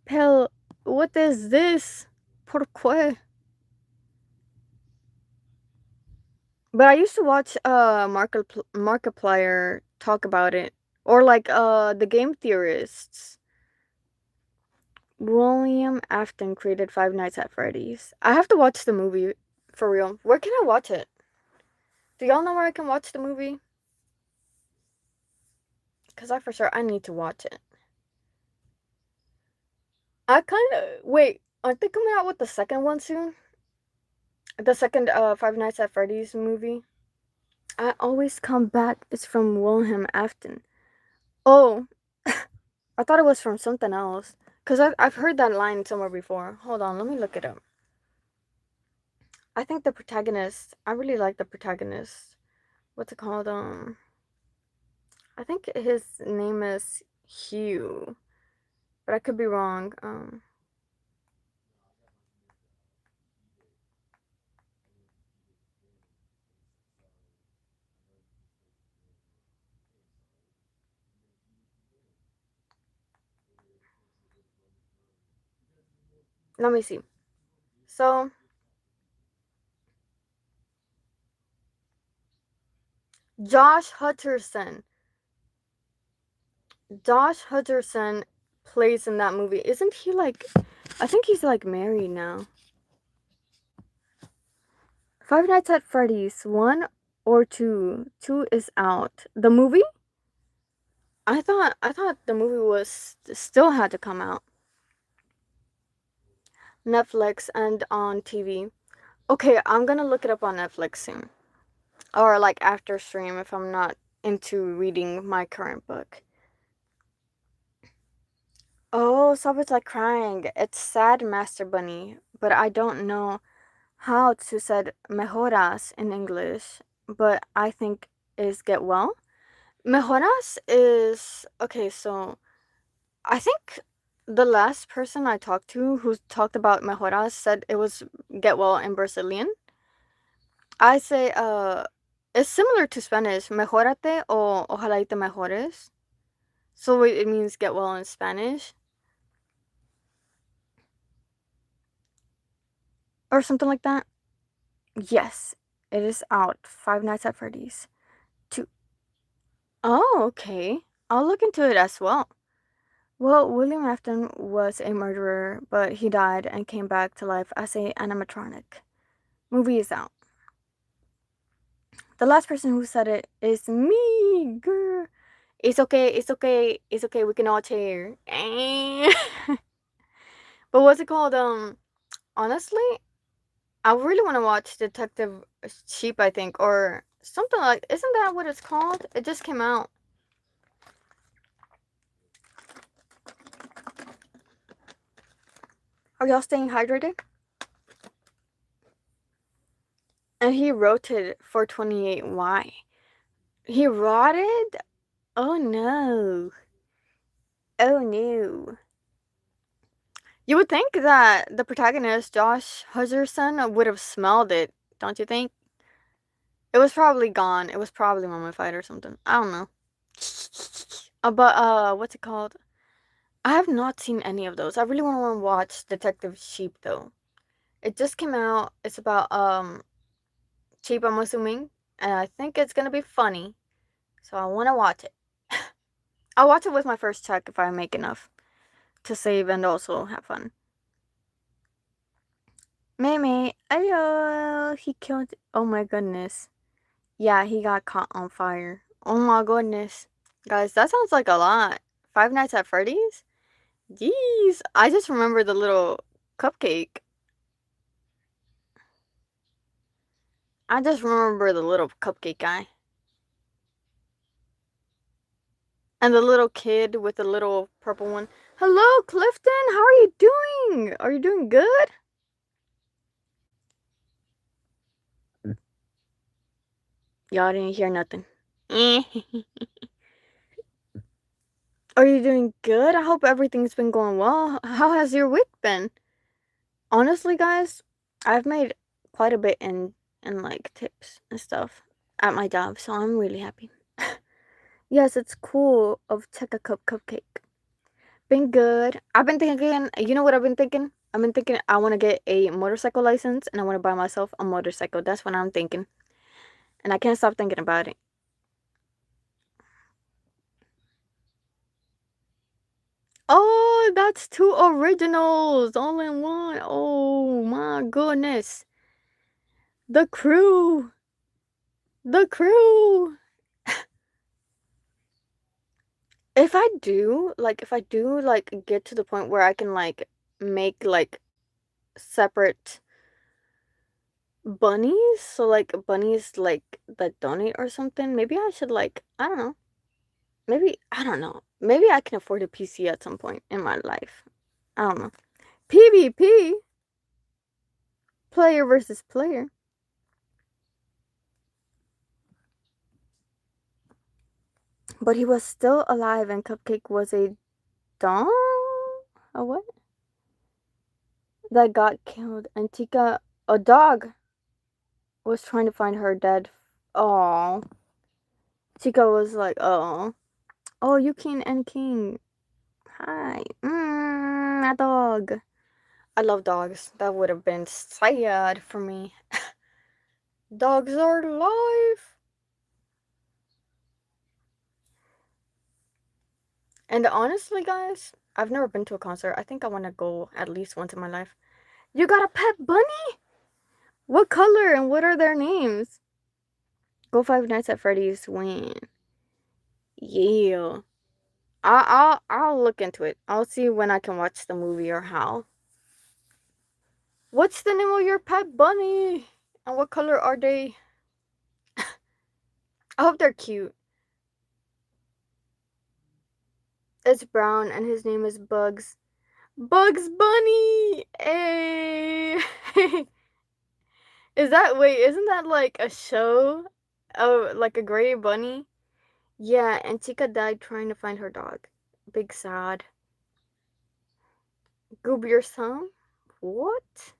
Pell, what is this? Pourquoi? But I used to watch Markiplier talk about it, or like the game theorists. William Afton created Five Nights at Freddy's. I have to watch the movie for real. Where can I watch it? Do y'all know where I can watch the movie? Cause I for sure I need to watch it. I kind of wait. Aren't they coming out with the second one soon? The second Five Nights at Freddy's movie. I always come back. It's from William Afton. Oh, I thought it was from something else. Cause I've heard that line somewhere before. Hold on, let me look it up. I think the protagonist. I really like the protagonist. What's it called? I think his name is Hugh, but I could be wrong. Let me see. So Josh Hutcherson. Josh Hutcherson plays in that movie. Isn't he like? I think he's like married now. Five Nights at Freddy's, one or two? Two is out. The movie? I thought the movie was still had to come out. Netflix and on TV. Okay, I'm gonna look it up on Netflix soon. Or like after stream if I'm not into reading my current book. Oh, stop it's like crying. It's sad Master Bunny, but I don't know how to said mejoras in English, but I think is get well. Mejoras is okay, so I think the last person I talked to who talked about mejoras said it was get well in Brazilian. I say it's similar to Spanish, mejórate o ojalá y te mejores. So it means get well in Spanish or something like that. Yes, it is out. Five Nights at Freddy's. Two. Oh, okay. I'll look into it as well. Well, William Afton was a murderer, but he died and came back to life as a animatronic. Movie is out. The last person who said it is me, girl. It's okay, it's okay, it's okay, we can all cheer. But what's it called? Honestly, I really want to watch Detective Sheep, I think, or something like. Isn't that what it's called? It just came out. Are y'all staying hydrated? And he wrote it for 28. Why? He rotted? Oh no. Oh no. You would think that the protagonist, Josh Hutcherson, would have smelled it, don't you think? It was probably gone. It was probably mummified or something. I don't know. But what's it called? I have not seen any of those. I really want to watch Detective Sheep though. It just came out. It's about Sheep, I'm assuming, and I think it's gonna be funny. So I want to watch it. I'll watch it with my first check if I make enough to save and also have fun. Meme, ayo, he killed. Oh my goodness. Yeah, he got caught on fire. Oh my goodness. Guys, that sounds like a lot. Five Nights at Freddy's? Jeez. I just remember the little cupcake. I just remember the little cupcake guy. And the little kid with the little purple one. Hello, Clifton. How are you doing? Are you doing good? Y'all didn't hear nothing. Are you doing good? I hope everything's been going well. How has your week been? Honestly, guys, I've made quite a bit in and like tips and stuff at my job, so I'm really happy. Yes, it's cool of Check a Cup Cupcake. Been good. I've been thinking, you know what I've been thinking? I've been thinking I want to get a motorcycle license and I want to buy myself a motorcycle. That's what I'm thinking. And I can't stop thinking about it. Oh, that's two originals all in one. Oh my goodness. The crew. The crew. If I do get to the point where I can like make like separate bunnies, so like bunnies like that donate or something, maybe I should like, I don't know. Maybe I don't know. Maybe I can afford a PC at some point in my life. I don't know. PvP, player versus player. But he was still alive and Cupcake was a dog? A what? That got killed. And Tika, a dog, was trying to find her dead. Oh. Tika was like, oh. Oh, you king and king. Hi. A dog. I love dogs. That would have been sad for me. Dogs are life. And honestly, guys, I've never been to a concert. I think I want to go at least once in my life. You got a pet bunny? What color and what are their names? Go Five Nights at Freddy's win. Yeah. I'll look into it. I'll see when I can watch the movie or how. What's the name of your pet bunny? And what color are they? I hope they're cute. It's brown and his name is Bugs. Bugs Bunny! Hey! Isn't that like a show? Oh, like a gray bunny? Yeah, and Chica died trying to find her dog. Big sad. Goob your son? What?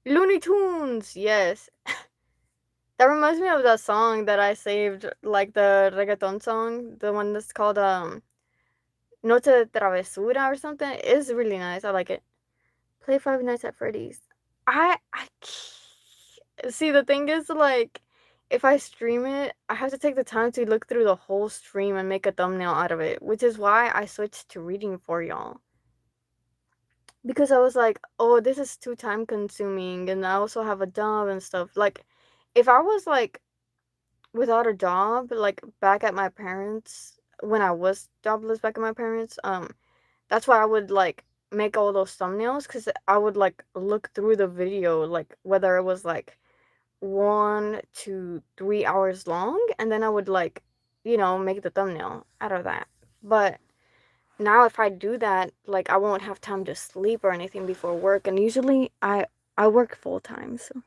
Looney Tunes! Yes. That reminds me of that song that I saved, like the reggaeton song, the one that's called Noche de Travesura or something. It's really nice. I like it. Play Five Nights at Freddy's. I see, the thing is, like, if I stream it, I have to take the time to look through the whole stream and make a thumbnail out of it, which is why I switched to reading for y'all. Because I was like, oh, this is too time consuming, and I also have a job and stuff. Like, if I was like without a job, like back at my parents, when I was jobless back at my parents, that's why I would like make all those thumbnails because I would like look through the video, like whether it was like 1 to 3 hours long, and then I would like, make the thumbnail out of that. But now if I do that, like I won't have time to sleep or anything before work, and usually I work full time, so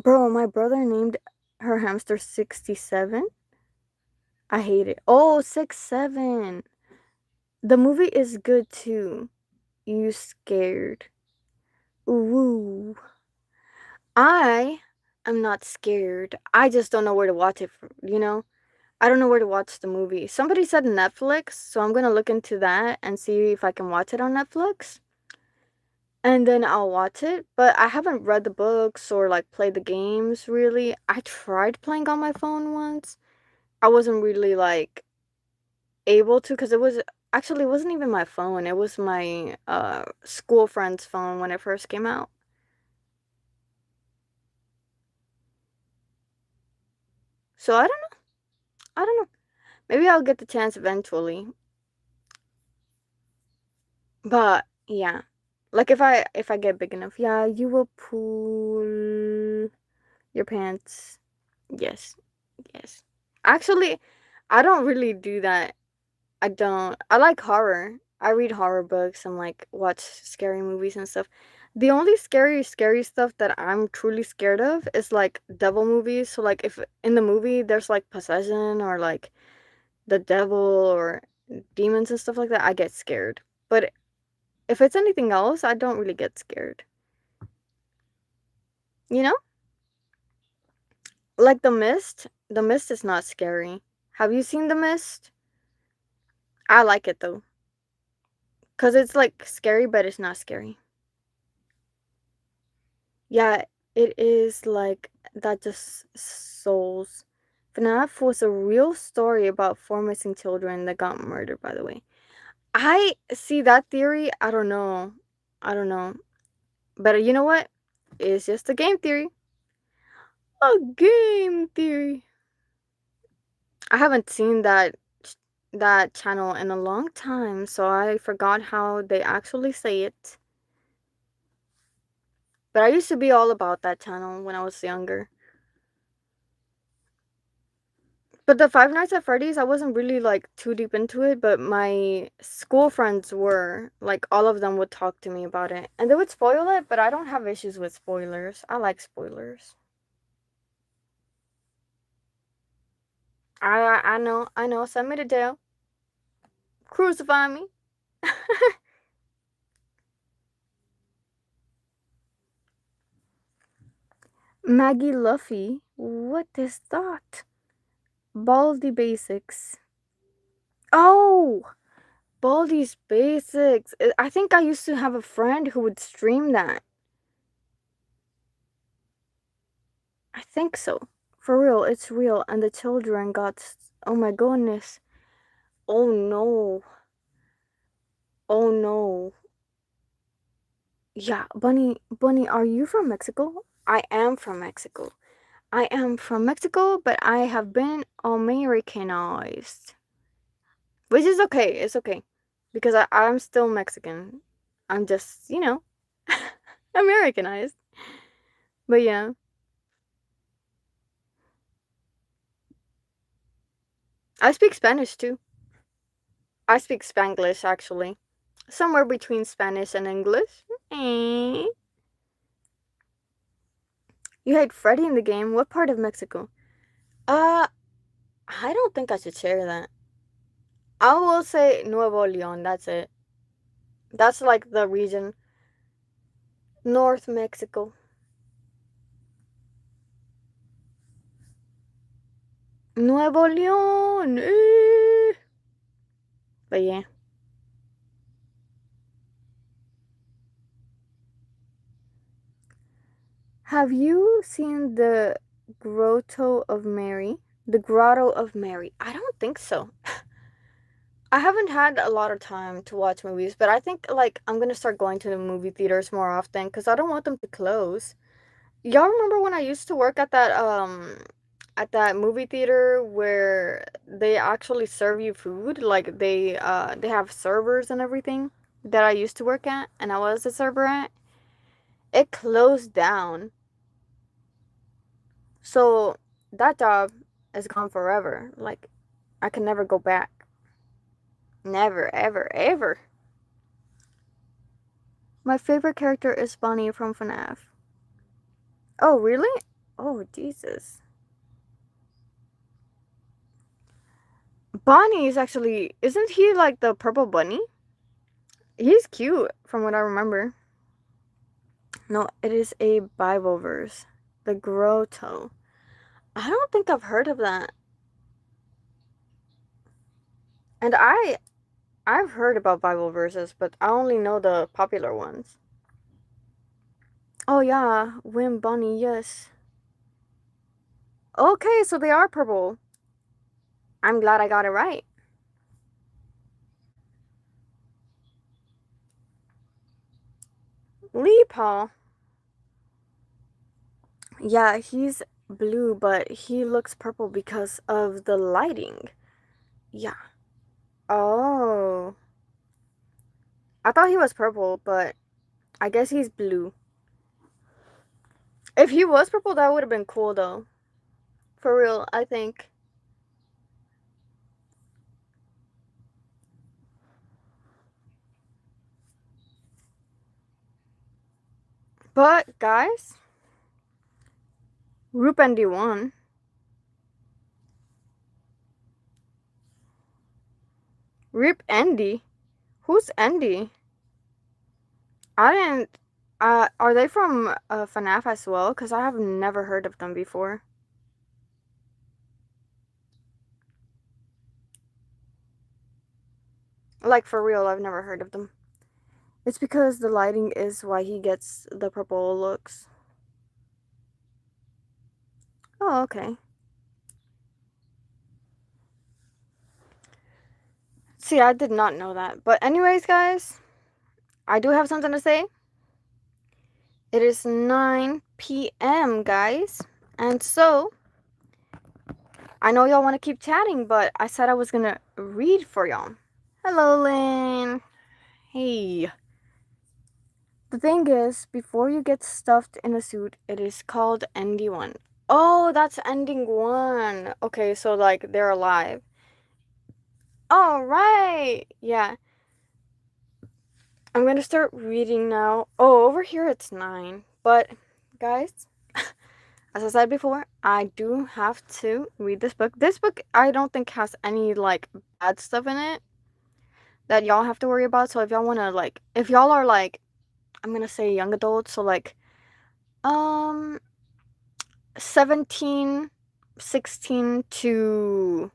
bro, my brother named her hamster 67. I hate it. Oh, 6'7". The movie is good too. You scared. Ooh. I am not scared. I just don't know where to watch it, I don't know where to watch the movie. Somebody said Netflix, so I'm gonna look into that and see if I can watch it on Netflix. And then I'll watch it. But I haven't read the books or like played the games really. I tried playing on my phone once. I wasn't really like able to because it wasn't even my phone. It was my school friend's phone when it first came out. So I don't know. I don't know. Maybe I'll get the chance eventually. But yeah. Like if I get big enough, yeah, you will pull your pants. Yes. Yes. Actually, I don't really do that. I don't. I like horror. I read horror books and like watch scary movies and stuff. The only scary stuff that I'm truly scared of is like devil movies. So like if in the movie there's like possession or like the devil or demons and stuff like that, I get scared. But if it's anything else, I don't really get scared. You know? Like The Mist. The Mist is not scary. Have you seen The Mist? I like it though. Cause it's like scary, but it's not scary. Yeah, it is like that just souls. FNAF was a real story about four missing children that got murdered, by the way. I see that theory. I don't know. I don't know. But you know what? It's just a game theory. A game theory. I haven't seen that channel in a long time, so I forgot how they actually say it. But I used to be all about that channel when I was younger. But the Five Nights at Freddy's, I wasn't really like too deep into it, but my school friends were. Like all of them would talk to me about it. And they would spoil it, but I don't have issues with spoilers. I like spoilers. I know. Send me to jail. Crucify me. Maggie Luffy. What is that? Baldy Basics. Oh! Baldi's Basics. I think I used to have a friend who would stream that. I think so. For real, it's real. And the children got. Oh my goodness. Oh no. Oh no. Yeah, Bunny, are you from Mexico? I am from Mexico. I am from Mexico, but I have been Americanized. Which is okay. It's okay. Because I'm still Mexican. I'm just, Americanized. But yeah. I speak Spanish too. I speak Spanglish actually. Somewhere between Spanish and English. Eh. You hate Freddy in the game? What part of Mexico? Uh, I don't think I should share that. I will say Nuevo Leon, that's it. That's like the region. North Mexico. Nuevo Leon. But yeah. Have you seen the Grotto of Mary? The Grotto of Mary. I don't think so. I haven't had a lot of time to watch movies, but I think like I'm gonna start going to the movie theaters more often because I don't want them to close. Y'all remember when I used to work at that movie theater where they actually serve you food? Like they have servers and everything that I used to work at and I was a server at. It closed down. So that job is gone forever. Like I can never go back. Never, ever, ever. My favorite character is Bonnie from FNAF. Oh, really? Oh, Jesus. Bonnie is actually, isn't he like the purple bunny? He's cute from what I remember. No, it is a Bible verse. The Grotto. I don't think I've heard of that. And I've heard about Bible verses, but I only know the popular ones. Oh yeah, Wim Bunny, yes. Okay, so they are purple. I'm glad I got it right. Lee Paul. Yeah, he's blue, but he looks purple because of the lighting. Yeah. Oh. I thought he was purple, but I guess he's blue. If he was purple, that would have been cool though. For real, I think. But guys, Roop Andy won. Rip Andy? Who's Andy? I didn't. Are they from FNAF as well? Because I have never heard of them before. Like, for real, I've never heard of them. It's because the lighting is why he gets the purple looks. Oh, okay. See, I did not know that. But anyways, guys, I do have something to say. It is 9 p.m., guys. And so, I know y'all want to keep chatting, but I said I was going to read for y'all. Hello, Lynn. Hey. The thing is, before you get stuffed in a suit, it is called ND1. Oh, that's ending one. Okay, so like they're alive. All right. Yeah. I'm gonna start reading now. Oh, over here it's 9. But, guys, as I said before, I do have to read this book. This book, I don't think has any, like, bad stuff in it that y'all have to worry about. So if y'all wanna, like, if y'all are, like, I'm gonna say young adults, so, like, um, 17, 16 to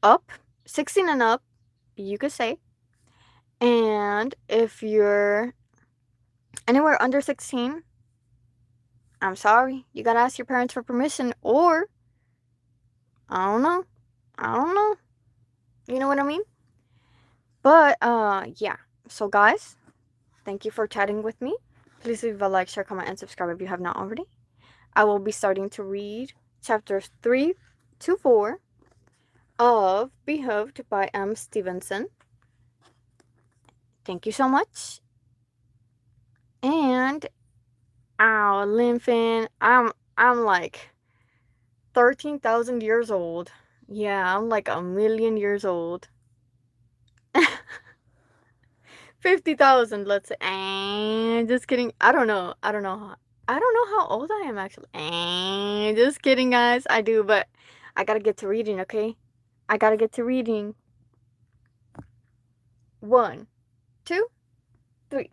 up, 16 and up, you could say. And if you're anywhere under 16, I'm sorry. You gotta ask your parents for permission, or I don't know. I don't know. You know what I mean? But yeah. So guys, thank you for chatting with me. Please leave a like, share, comment, and subscribe if you have not already. I will be starting to read chapters 3 to 4 of Behoved by M. Stevenson. Thank you so much. And ow, Linfin, I'm like 13,000 years old. Yeah, I'm like a million years old. 50,000, let's say. Just kidding. I don't know. I don't know. I don't know how old I am actually. Just kidding, guys. I do, but I gotta get to reading, okay? I gotta get to reading. 1, 2, 3.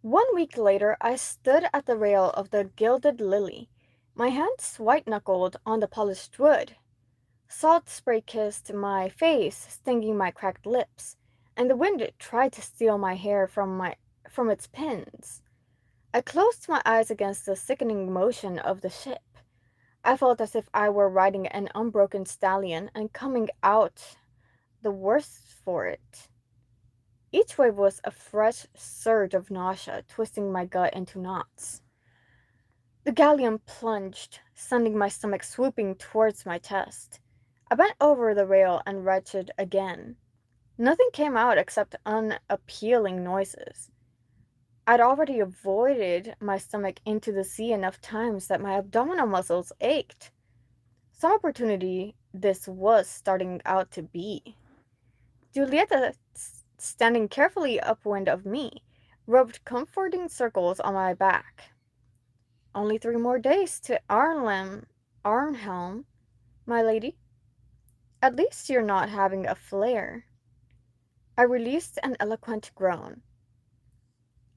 1 week later, I stood at the rail of the Gilded Lily, my hands white-knuckled on the polished wood. Salt spray kissed my face, stinging my cracked lips, and the wind tried to steal my hair from its pins. I closed my eyes against the sickening motion of the ship. I felt as if I were riding an unbroken stallion and coming out the worse for it. Each wave was a fresh surge of nausea, twisting my gut into knots. The galleon plunged, sending my stomach swooping towards my chest. I bent over the rail and retched again. Nothing came out except unappealing noises. I'd already avoided my stomach into the sea enough times that my abdominal muscles ached. Some opportunity this was starting out to be. Julieta, standing carefully upwind of me, rubbed comforting circles on my back. Only 3 more days to Arnhelm, my lady. At least you're not having a flare. I released an eloquent groan.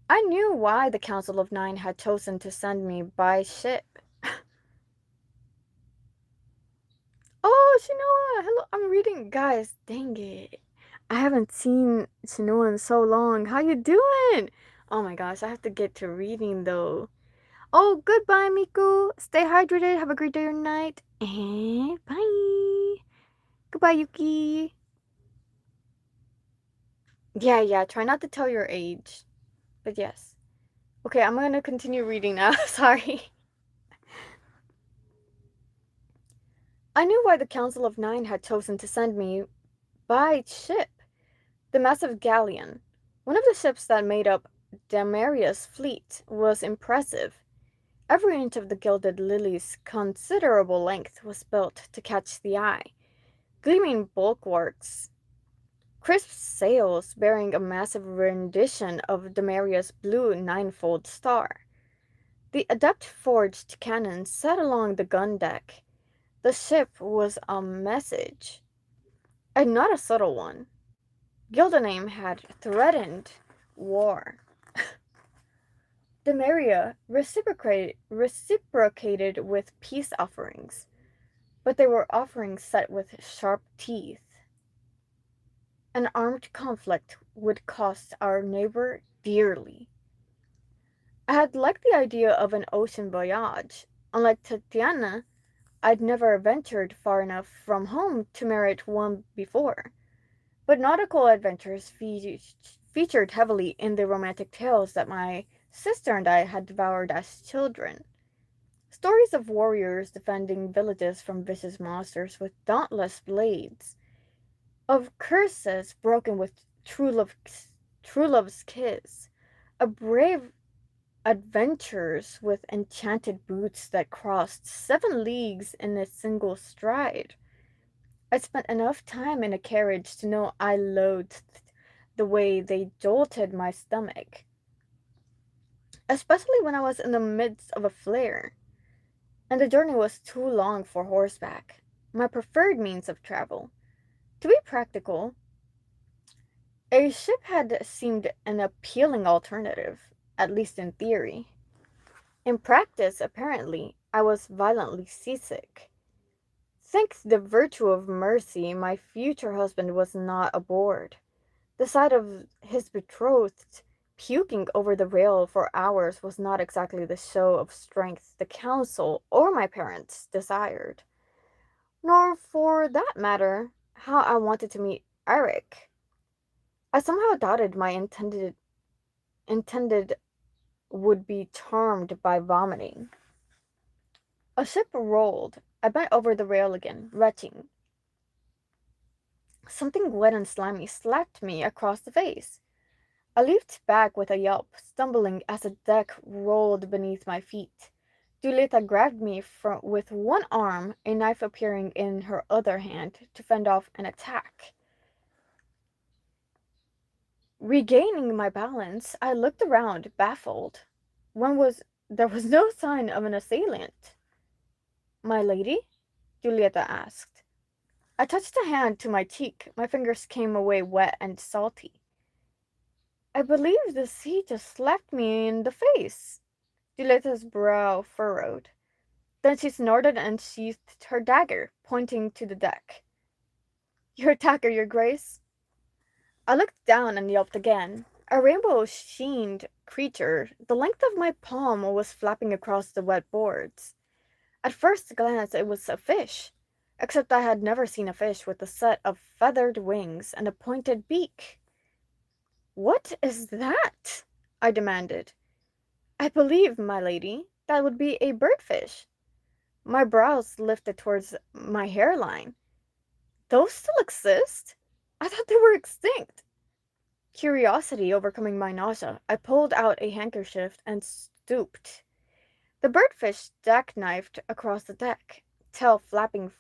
I knew why the Council of Nine had chosen to send me by ship. Oh, Shinoa! Hello, I'm reading. Guys, dang it. I haven't seen Shinoa in so long. How you doing? Oh my gosh, I have to get to reading though. Oh, goodbye, Miku. Stay hydrated. Have a great day or night. And bye. Goodbye, Yuki. Yeah, try not to tell your age. But yes. Okay, I'm gonna continue reading now. Sorry. I knew why the Council of Nine had chosen to send me by ship. The massive galleon, one of the ships that made up Damaria's fleet, was impressive. Every inch of the Gilded Lily's considerable length was built to catch the eye. Gleaming bulwarks, crisp sails bearing a massive rendition of Damaria's blue ninefold star. The adept-forged cannons set along the gun deck. The ship was a message, and not a subtle one. Gildenheim had threatened war. The Maria reciprocated with peace offerings, but they were offerings set with sharp teeth. An armed conflict would cost our neighbor dearly. I had liked the idea of an ocean voyage. Unlike Tatiana, I'd never ventured far enough from home to merit one before. But nautical adventures featured heavily in the romantic tales that my sister and I had devoured as children. Stories of warriors defending villages from vicious monsters with dauntless blades, of curses broken with true love's kiss, of brave adventures with enchanted boots that crossed 7 leagues in a single stride. I spent enough time in a carriage to know I loathed the way they jolted my stomach, especially when I was in the midst of a flare, and the journey was too long for horseback, my preferred means of travel. To be practical, a ship had seemed an appealing alternative, at least in theory. In practice, apparently, I was violently seasick. Thanks to the virtue of mercy, my future husband was not aboard. The sight of his betrothed puking over the rail for hours was not exactly the show of strength the council or my parents desired, nor, for that matter, how I wanted to meet Eric. I somehow doubted my intended would be charmed by vomiting. A ship rolled. I bent over the rail again, retching. Something wet and slimy slapped me across the face. I leaped back with a yelp, stumbling as the deck rolled beneath my feet. Julieta grabbed me with one arm, a knife appearing in her other hand to fend off an attack. Regaining my balance, I looked around, baffled. There was no sign of an assailant. My lady? Julieta asked. I touched a hand to my cheek. My fingers came away wet and salty. I believe the sea just slapped me in the face. Julieta's brow furrowed. Then she snorted and sheathed her dagger, pointing to the deck. Your attacker, your grace. I looked down and yelped again. A rainbow-sheened creature, the length of my palm, was flapping across the wet boards. At first glance, it was a fish, except I had never seen a fish with a set of feathered wings and a pointed beak. What is that? I demanded. I believe, my lady, that would be a birdfish. My brows lifted towards my hairline. Those still exist? I thought they were extinct. Curiosity overcoming my nausea, I pulled out a handkerchief and stooped. The birdfish jackknifed across the deck, tail flapping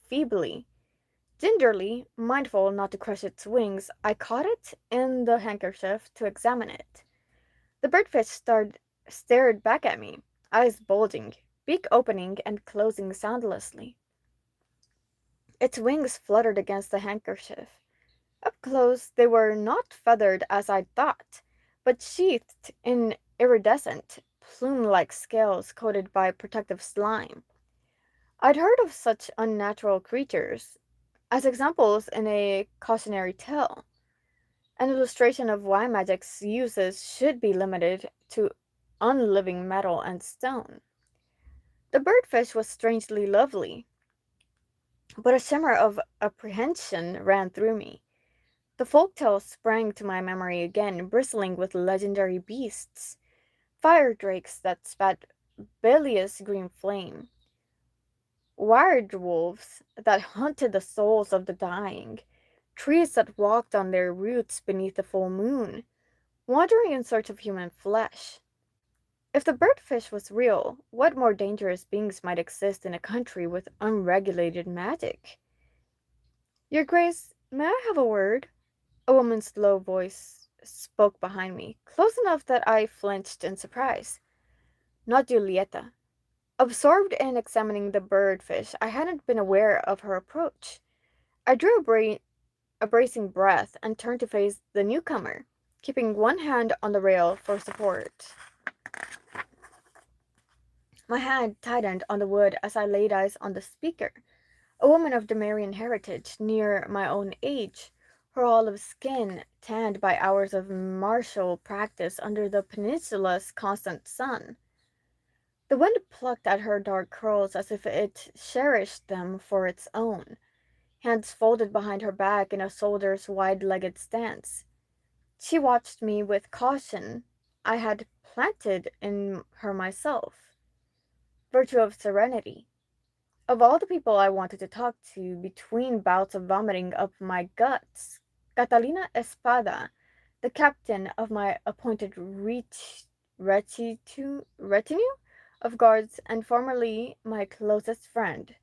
feebly. Gingerly, mindful not to crush its wings, I caught it in the handkerchief to examine it. The stared back at me, eyes bulging, beak opening and closing soundlessly. Its wings fluttered against the handkerchief. Up close, they were not feathered as I'd thought, but sheathed in iridescent, plume-like scales coated by protective slime. I'd heard of such unnatural creatures as examples in a cautionary tale, an illustration of why magic's uses should be limited to unliving metal and stone. The birdfish was strangely lovely, but a shimmer of apprehension ran through me. The folktales sprang to my memory again, bristling with legendary beasts, fire drakes that spat bilious green flame, wolves that hunted the souls of the dying, trees that walked on their roots beneath the full moon, wandering in search of human flesh. If the birdfish was real, what more dangerous beings might exist in a country with unregulated magic? Your Grace, may I have a word? A woman's low voice spoke behind me, close enough that I flinched in surprise. Not Julieta. Absorbed in examining the birdfish, I hadn't been aware of her approach. I drew a bracing breath, and turned to face the newcomer, keeping one hand on the rail for support. My hand tightened on the wood as I laid eyes on the speaker, a woman of Damarian heritage, near my own age, her olive skin tanned by hours of martial practice under the peninsula's constant sun. The wind plucked at her dark curls as if it cherished them for its own, hands folded behind her back in a soldier's wide-legged stance. She watched me with caution I had planted in her myself. Virtue of serenity. Of all the people I wanted to talk to between bouts of vomiting up my guts, Catalina Espada, the captain of my appointed retinue of guards and formerly my closest friend,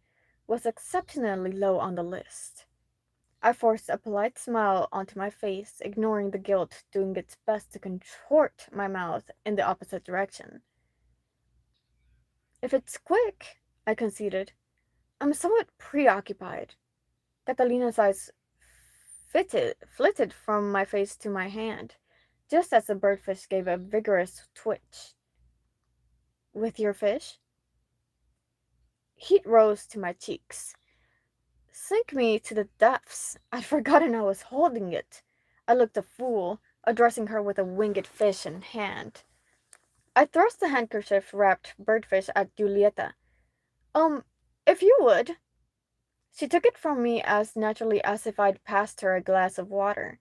was exceptionally low on the list. I forced a polite smile onto my face, ignoring the guilt doing its best to contort my mouth in the opposite direction. If it's quick, I conceded, I'm somewhat preoccupied. Catalina's eyes flitted from my face to my hand, just as the birdfish gave a vigorous twitch. With your fish? Heat rose to my cheeks. Sink me to the depths. I'd forgotten I was holding it. I looked a fool, addressing her with a winged fish in hand. I thrust the handkerchief wrapped birdfish at Julieta. Um, if you would. She took it from me as naturally as if I'd passed her a glass of water.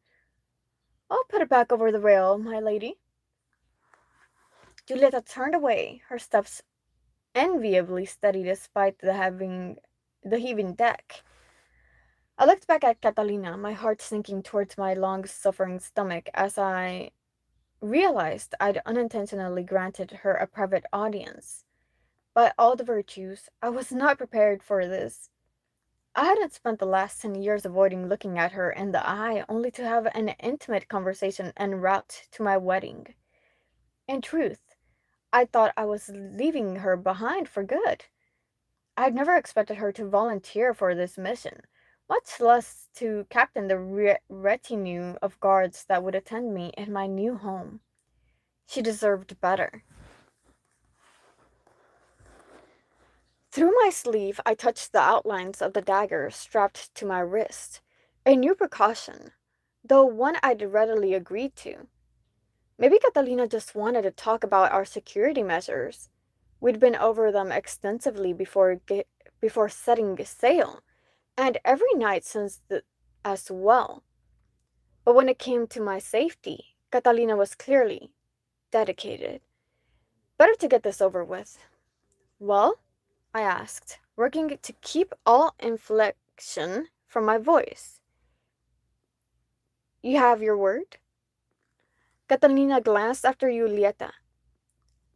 I'll put it back over the rail, my lady. Julieta turned away, her steps enviably steady despite the heaving deck. I looked back at Catalina, my heart sinking towards my long-suffering stomach as I realized I'd unintentionally granted her a private audience. By all the virtues, I was not prepared for this. I hadn't spent the last 10 years avoiding looking at her in the eye only to have an intimate conversation en route to my wedding. In truth, I thought I was leaving her behind for good. I'd never expected her to volunteer for this mission, much less to captain the retinue of guards that would attend me in my new home. She deserved better. Through my sleeve, I touched the outlines of the dagger strapped to my wrist. A new precaution, though one I'd readily agreed to. Maybe Catalina just wanted to talk about our security measures. We'd been over them extensively before setting sail, and every night as well. But when it came to my safety, Catalina was clearly dedicated. Better to get this over with. Well? I asked, working to keep all inflection from my voice. You have your word? Catalina glanced after Julieta,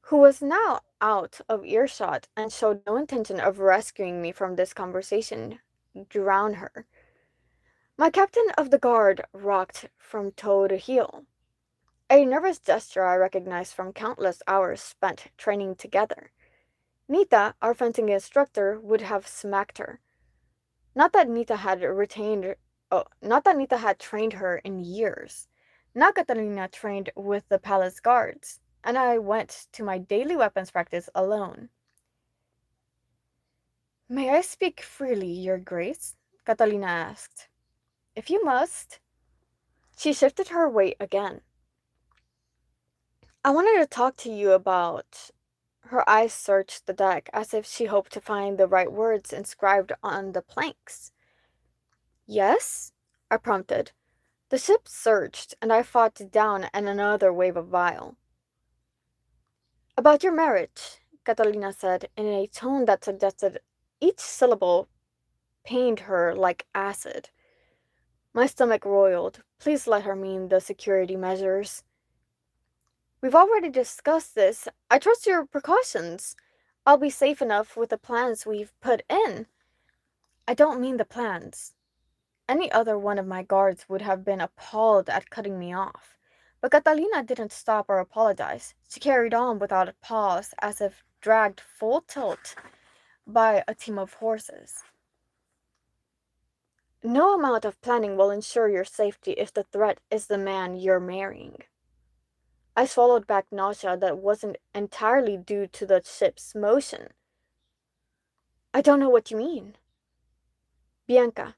who was now out of earshot and showed no intention of rescuing me from this conversation. Drown her. My captain of the guard rocked from toe to heel, a nervous gesture I recognized from countless hours spent training together. Nita, our fencing instructor, would have smacked her. Not that Nita had trained her in years. Now Catalina trained with the palace guards, and I went to my daily weapons practice alone. May I speak freely, Your Grace? Catalina asked. If you must. She shifted her weight again. I wanted to talk to you about... Her eyes searched the deck as if she hoped to find the right words inscribed on the planks. Yes? I prompted. The ship surged, and I fought down in another wave of bile. About your marriage, Catalina said in a tone that suggested each syllable pained her like acid. My stomach roiled. Please let her mean the security measures. We've already discussed this. I trust your precautions. I'll be safe enough with the plans we've put in. I don't mean the plans. Any other one of my guards would have been appalled at cutting me off. But Catalina didn't stop or apologize. She carried on without a pause, as if dragged full tilt by a team of horses. No amount of planning will ensure your safety if the threat is the man you're marrying. I swallowed back nausea that wasn't entirely due to the ship's motion. I don't know what you mean. Bianca,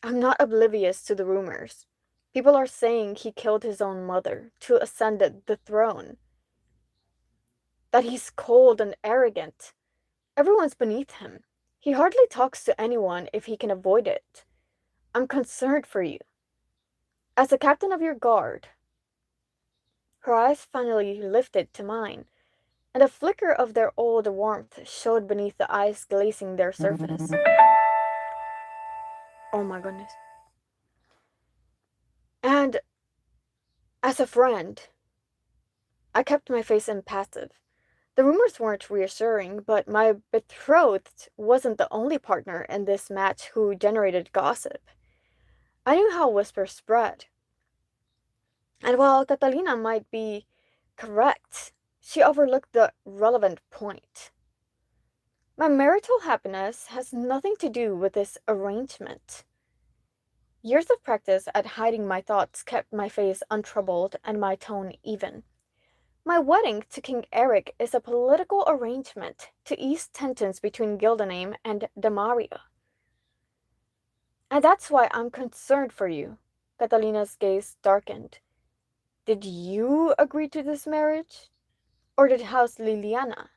I'm not oblivious to the rumors. People are saying he killed his own mother to ascend the throne, that he's cold and arrogant. Everyone's beneath him. He hardly talks to anyone if he can avoid it. I'm concerned for you. As the captain of your guard, her eyes finally lifted to mine, and a flicker of their old warmth showed beneath the eyes glazing their surface. Oh my goodness. And as a friend, I kept my face impassive. The rumors weren't reassuring, but my betrothed wasn't the only partner in this match who generated gossip. I knew how whispers spread. And while Catalina might be correct, she overlooked the relevant point. My marital happiness has nothing to do with this arrangement. Years of practice at hiding my thoughts kept my face untroubled and my tone even. My wedding to King Eric is a political arrangement to ease tensions between Gildenheim and Damaria. And that's why I'm concerned for you. Catalina's gaze darkened. Did you agree to this marriage? Or did House Liliana?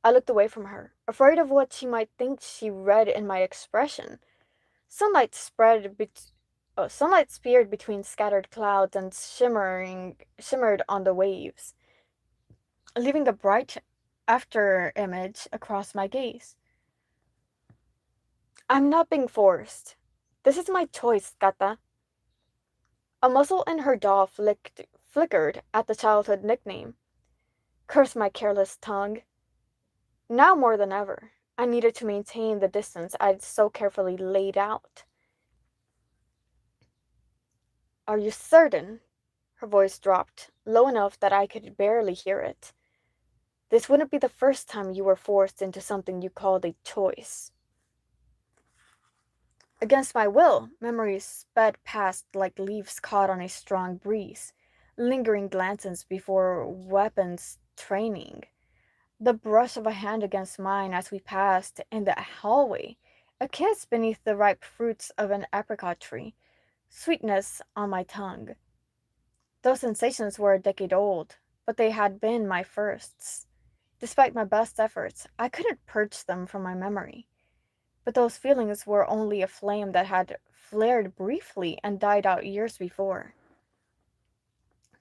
I looked away from her, afraid of what she might think she read in my expression. Sunlight sunlight speared between scattered clouds and shimmered on the waves, leaving a bright after image across my gaze. I'm not being forced. This is my choice, Kata. A muscle in her jaw flickered at the childhood nickname. Curse my careless tongue. Now more than ever, I needed to maintain the distance I'd so carefully laid out. Are you certain? Her voice dropped, low enough that I could barely hear it. This wouldn't be the first time you were forced into something you called a choice. Against my will, memories sped past like leaves caught on a strong breeze, lingering glances before weapons training. The brush of a hand against mine as we passed in the hallway, a kiss beneath the ripe fruits of an apricot tree, sweetness on my tongue. Those sensations were a decade old, but they had been my firsts. Despite my best efforts, I couldn't purge them from my memory. But those feelings were only a flame that had flared briefly and died out years before.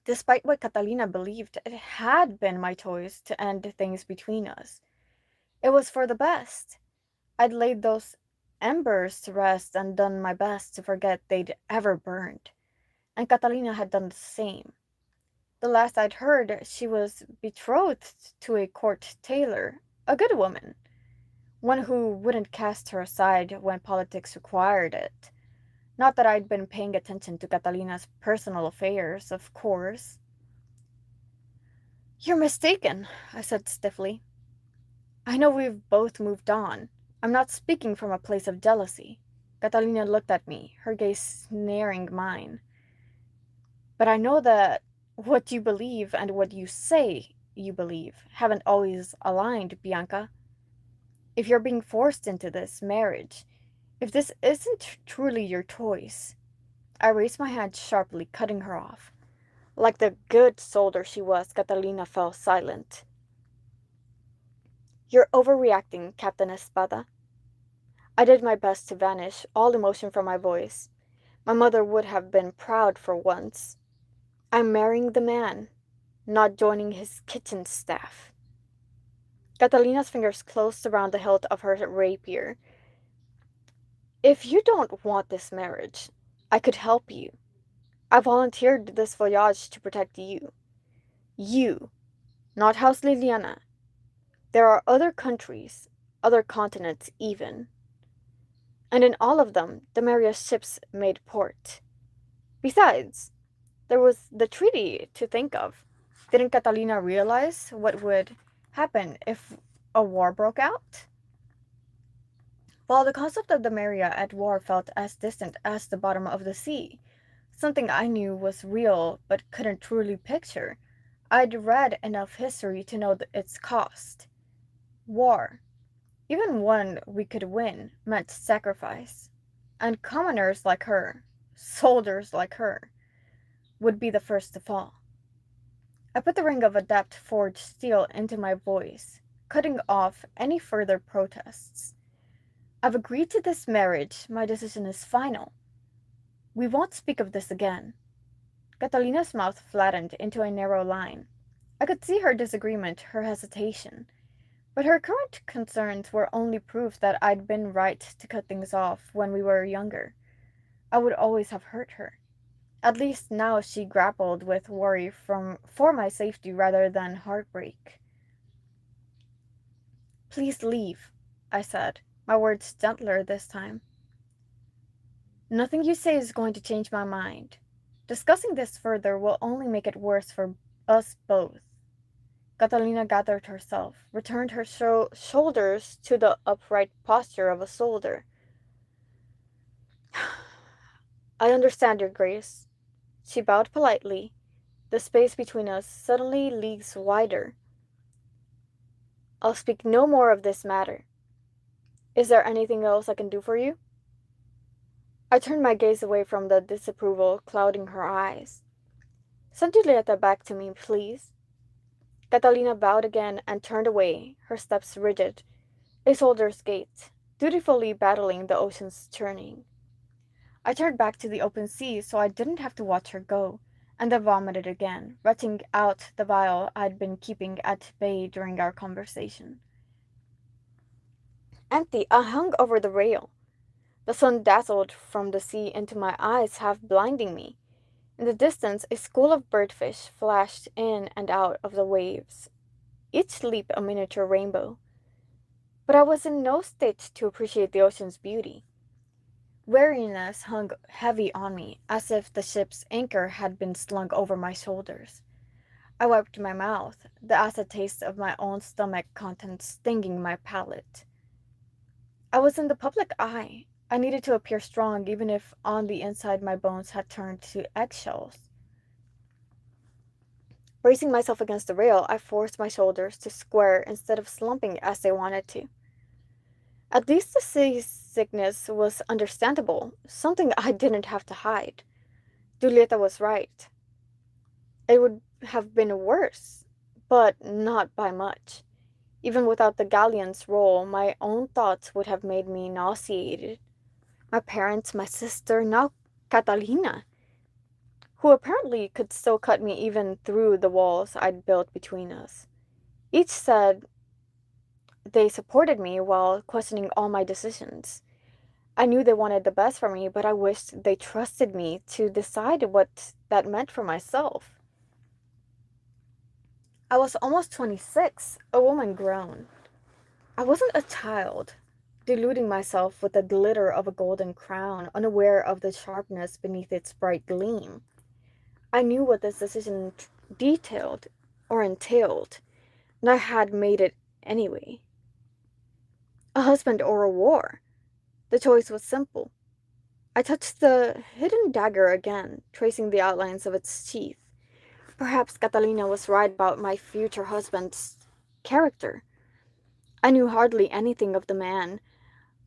Despite what Catalina believed, it had been my choice to end things between us. It was for the best. I'd laid those embers to rest and done my best to forget they'd ever burned. And Catalina had done the same. The last I'd heard, she was betrothed to a court tailor, a good woman, one who wouldn't cast her aside when politics required it. Not that I'd been paying attention to Catalina's personal affairs, of course. You're mistaken, I said stiffly. I know we've both moved on. I'm not speaking from a place of jealousy. Catalina looked at me, her gaze snaring mine. But I know that what you believe and what you say you believe haven't always aligned, Bianca. If you're being forced into this marriage, if this isn't truly your choice, I raised my hand sharply, cutting her off. Like the good soldier she was, Catalina fell silent. You're overreacting, Captain Espada. I did my best to banish all emotion from my voice. My mother would have been proud for once. I'm marrying the man, not joining his kitchen staff. Catalina's fingers closed around the hilt of her rapier. If you don't want this marriage, I could help you. I volunteered this voyage to protect you. You, not House Liliana. There are other countries, other continents even. And in all of them, Demaria's ships made port. Besides, there was the treaty to think of. Didn't Catalina realize what would happen if a war broke out? while the concept of the Maria at war felt as distant as the bottom of the sea, something I knew was real but couldn't truly picture. I'd read enough history to know its cost. War, even one we could win, meant sacrifice. And commoners like her, soldiers like her, would be the first to fall. I put the ring of adept forged steel into my voice, cutting off any further protests. I've agreed to this marriage. My decision is final. We won't speak of this again. Catalina's mouth flattened into a narrow line. I could see her disagreement, her hesitation. But her current concerns were only proof that I'd been right to cut things off when we were younger. I would always have hurt her. At least now she grappled with worry for my safety rather than heartbreak. Please leave, I said, my words gentler this time. Nothing you say is going to change my mind. Discussing this further will only make it worse for us both. Catalina gathered herself, returned her shoulders to the upright posture of a soldier. I understand, Your Grace. She bowed politely, the space between us suddenly leagues wider. I'll speak no more of this matter. Is there anything else I can do for you? I turned my gaze away from the disapproval clouding her eyes. Send Julieta back to me, please. Catalina bowed again and turned away, her steps rigid, a soldier's gait, dutifully battling the ocean's churning. I turned back to the open sea so I didn't have to watch her go, and then vomited again, retching out the bile I'd been keeping at bay during our conversation. Empty, I hung over the rail. The sun dazzled from the sea into my eyes, half blinding me. In the distance, a school of birdfish flashed in and out of the waves, each leap a miniature rainbow. But I was in no state to appreciate the ocean's beauty. Weariness hung heavy on me, as if the ship's anchor had been slung over my shoulders. I wiped my mouth, the acid taste of my own stomach contents stinging my palate. I was in the public eye. I needed to appear strong, even if on the inside my bones had turned to eggshells. Bracing myself against the rail, I forced my shoulders to square instead of slumping as they wanted to. At least the seasickness was understandable, something I didn't have to hide. Julieta was right. It would have been worse, but not by much. Even without the galleon's role, my own thoughts would have made me nauseated. My parents, my sister, now Catalina, who apparently could still cut me even through the walls I'd built between us. Each said they supported me while questioning all my decisions. I knew they wanted the best for me, but I wished they trusted me to decide what that meant for myself. I was almost 26, a woman grown. I wasn't a child, deluding myself with the glitter of a golden crown, unaware of the sharpness beneath its bright gleam. I knew what this decision detailed or entailed, and I had made it anyway. A husband or a war? The choice was simple. I touched the hidden dagger again, tracing the outlines of its sheath. Perhaps Catalina was right about my future husband's character. I knew hardly anything of the man.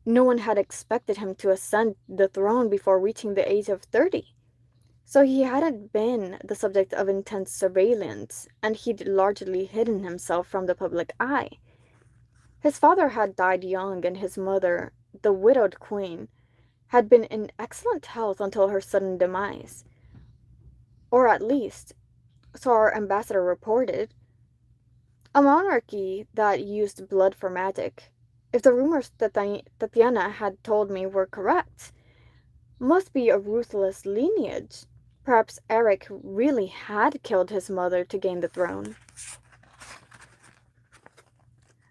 No one had expected him to ascend the throne before reaching the age of 30. So he hadn't been the subject of intense surveillance, and he'd largely hidden himself from the public eye. His father had died young, and his mother, the widowed queen, had been in excellent health until her sudden demise. Or at least, so our ambassador reported, a monarchy that used blood for magic. If the rumors that Tatiana had told me were correct, must be a ruthless lineage. Perhaps Eric really had killed his mother to gain the throne.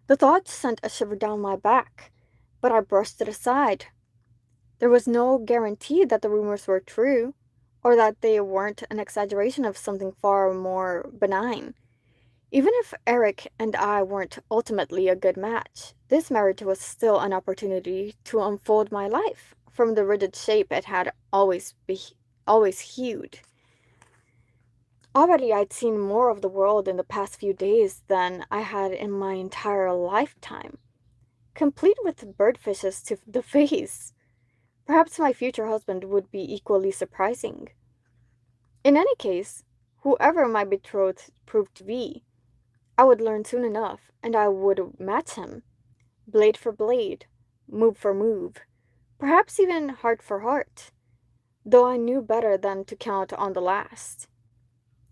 The thought sent a shiver down my back, but I brushed it aside. There was no guarantee that the rumors were true, or that they weren't an exaggeration of something far more benign. Even if Eric and I weren't ultimately a good match, this marriage was still an opportunity to unfold my life from the rigid shape it had always hewed. Already I'd seen more of the world in the past few days than I had in my entire lifetime, complete with birdfishes to the face. Perhaps my future husband would be equally surprising. In any case, whoever my betrothed proved to be, I would learn soon enough, and I would match him, blade for blade, move for move, perhaps even heart for heart, though I knew better than to count on the last.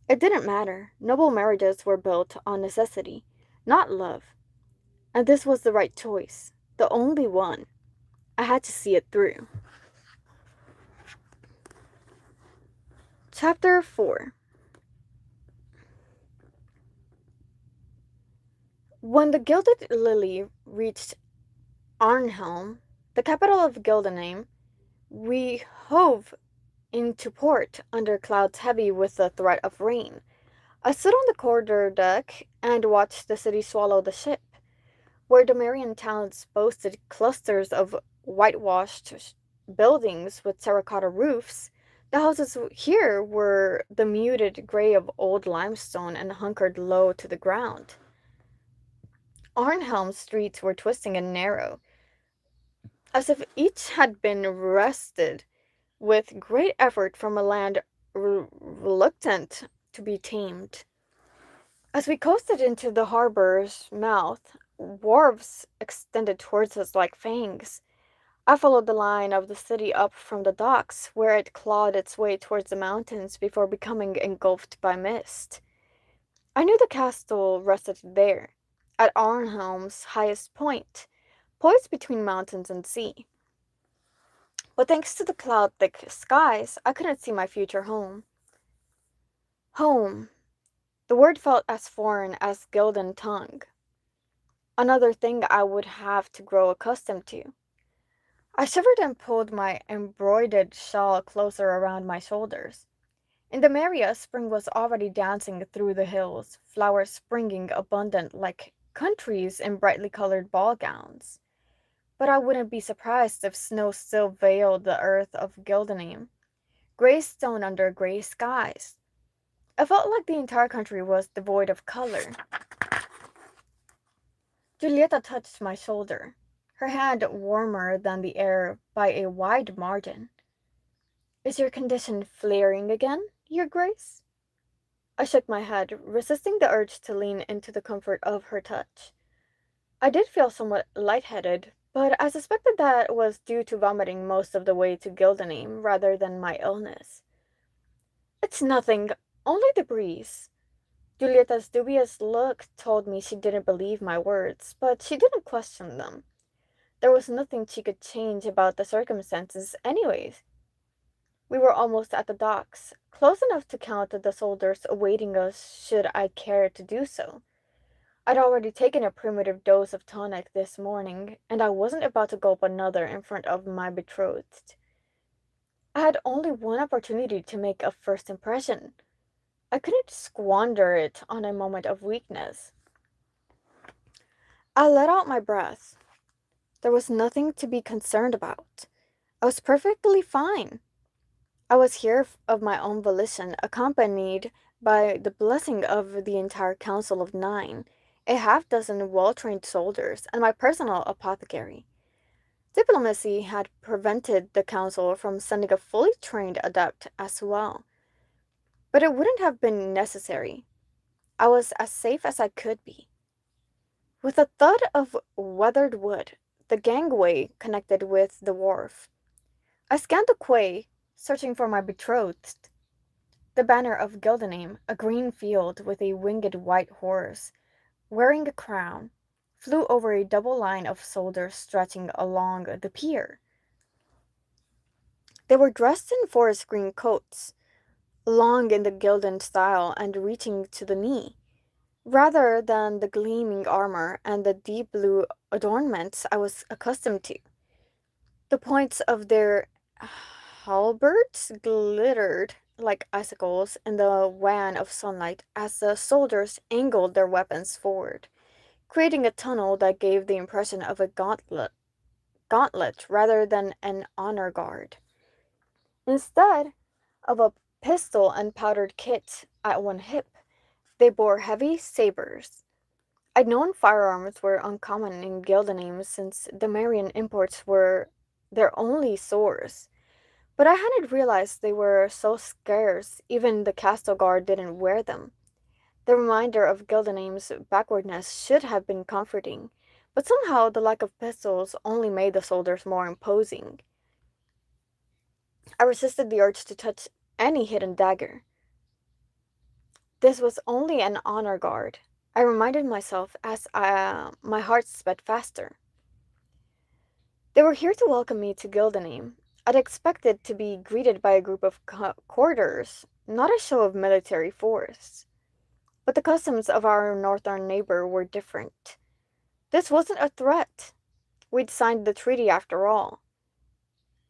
It didn't matter. Noble marriages were built on necessity, not love, and this was the right choice, the only one. I had to see it through. Chapter 4. When the Gilded Lily reached Arnhelm, the capital of Gildenheim, we hove into port under clouds heavy with the threat of rain. I stood on the quarter deck and watched the city swallow the ship, where the Marian towns boasted clusters of whitewashed buildings with terracotta roofs. The houses here were the muted gray of old limestone and hunkered low to the ground. Arnhelm's streets were twisting and narrow, as if each had been wrested with great effort from a land reluctant to be tamed. As we coasted into the harbor's mouth, wharves extended towards us like fangs. I followed the line of the city up from the docks, where it clawed its way towards the mountains before becoming engulfed by mist. I knew the castle rested there, at Arnhelm's highest point, poised between mountains and sea. But thanks to the cloud thick skies, I couldn't see my future home. Home. The word felt as foreign as Gildan tongue. Another thing I would have to grow accustomed to. I shivered and pulled my embroidered shawl closer around my shoulders. In the Maria, spring was already dancing through the hills, flowers springing abundant like countries in brightly colored ball gowns. But I wouldn't be surprised if snow still veiled the earth of Gildenheim, gray stone under gray skies. I felt like the entire country was devoid of color. Julieta touched my shoulder, her hand warmer than the air by a wide margin. Is your condition flaring again, Your Grace? I shook my head, resisting the urge to lean into the comfort of her touch. I did feel somewhat lightheaded, but I suspected that was due to vomiting most of the way to Gildenheim rather than my illness. It's nothing, only the breeze. Julieta's dubious look told me she didn't believe my words, but she didn't question them. There was nothing she could change about the circumstances, anyways. We were almost at the docks, close enough to count the soldiers awaiting us should I care to do so. I'd already taken a primitive dose of tonic this morning, and I wasn't about to gulp another in front of my betrothed. I had only one opportunity to make a first impression. I couldn't squander it on a moment of weakness. I let out my breath. There was nothing to be concerned about. I was perfectly fine. I was here of my own volition, accompanied by the blessing of the entire Council of Nine, a half dozen well trained soldiers, and my personal apothecary. Diplomacy had prevented the Council from sending a fully trained adept as well. But it wouldn't have been necessary. I was as safe as I could be. With a thud of weathered wood, the gangway connected with the wharf. I scanned the quay, searching for my betrothed. The banner of Gildenheim, a green field with a winged white horse, wearing a crown, flew over a double line of soldiers stretching along the pier. They were dressed in forest green coats, long in the Gildan style and reaching to the knee, rather than the gleaming armor and the deep blue adornments I was accustomed to. The points of their halberds glittered like icicles in the wan of sunlight as the soldiers angled their weapons forward, creating a tunnel that gave the impression of a gauntlet rather than an honor guard. Instead of a pistol and powdered kit at one hip, they bore heavy sabers. I'd known firearms were uncommon in Gildenheim since the Marian imports were their only source, but I hadn't realized they were so scarce even the castle guard didn't wear them. The reminder of Gildenheim's backwardness should have been comforting, but somehow the lack of pistols only made the soldiers more imposing. I resisted the urge to touch any hidden dagger. This was only an honor guard, I reminded myself as my heart sped faster. They were here to welcome me to Gildenheim. I'd expected to be greeted by a group of courtiers, not a show of military force. But the customs of our northern neighbor were different. This wasn't a threat. We'd signed the treaty after all.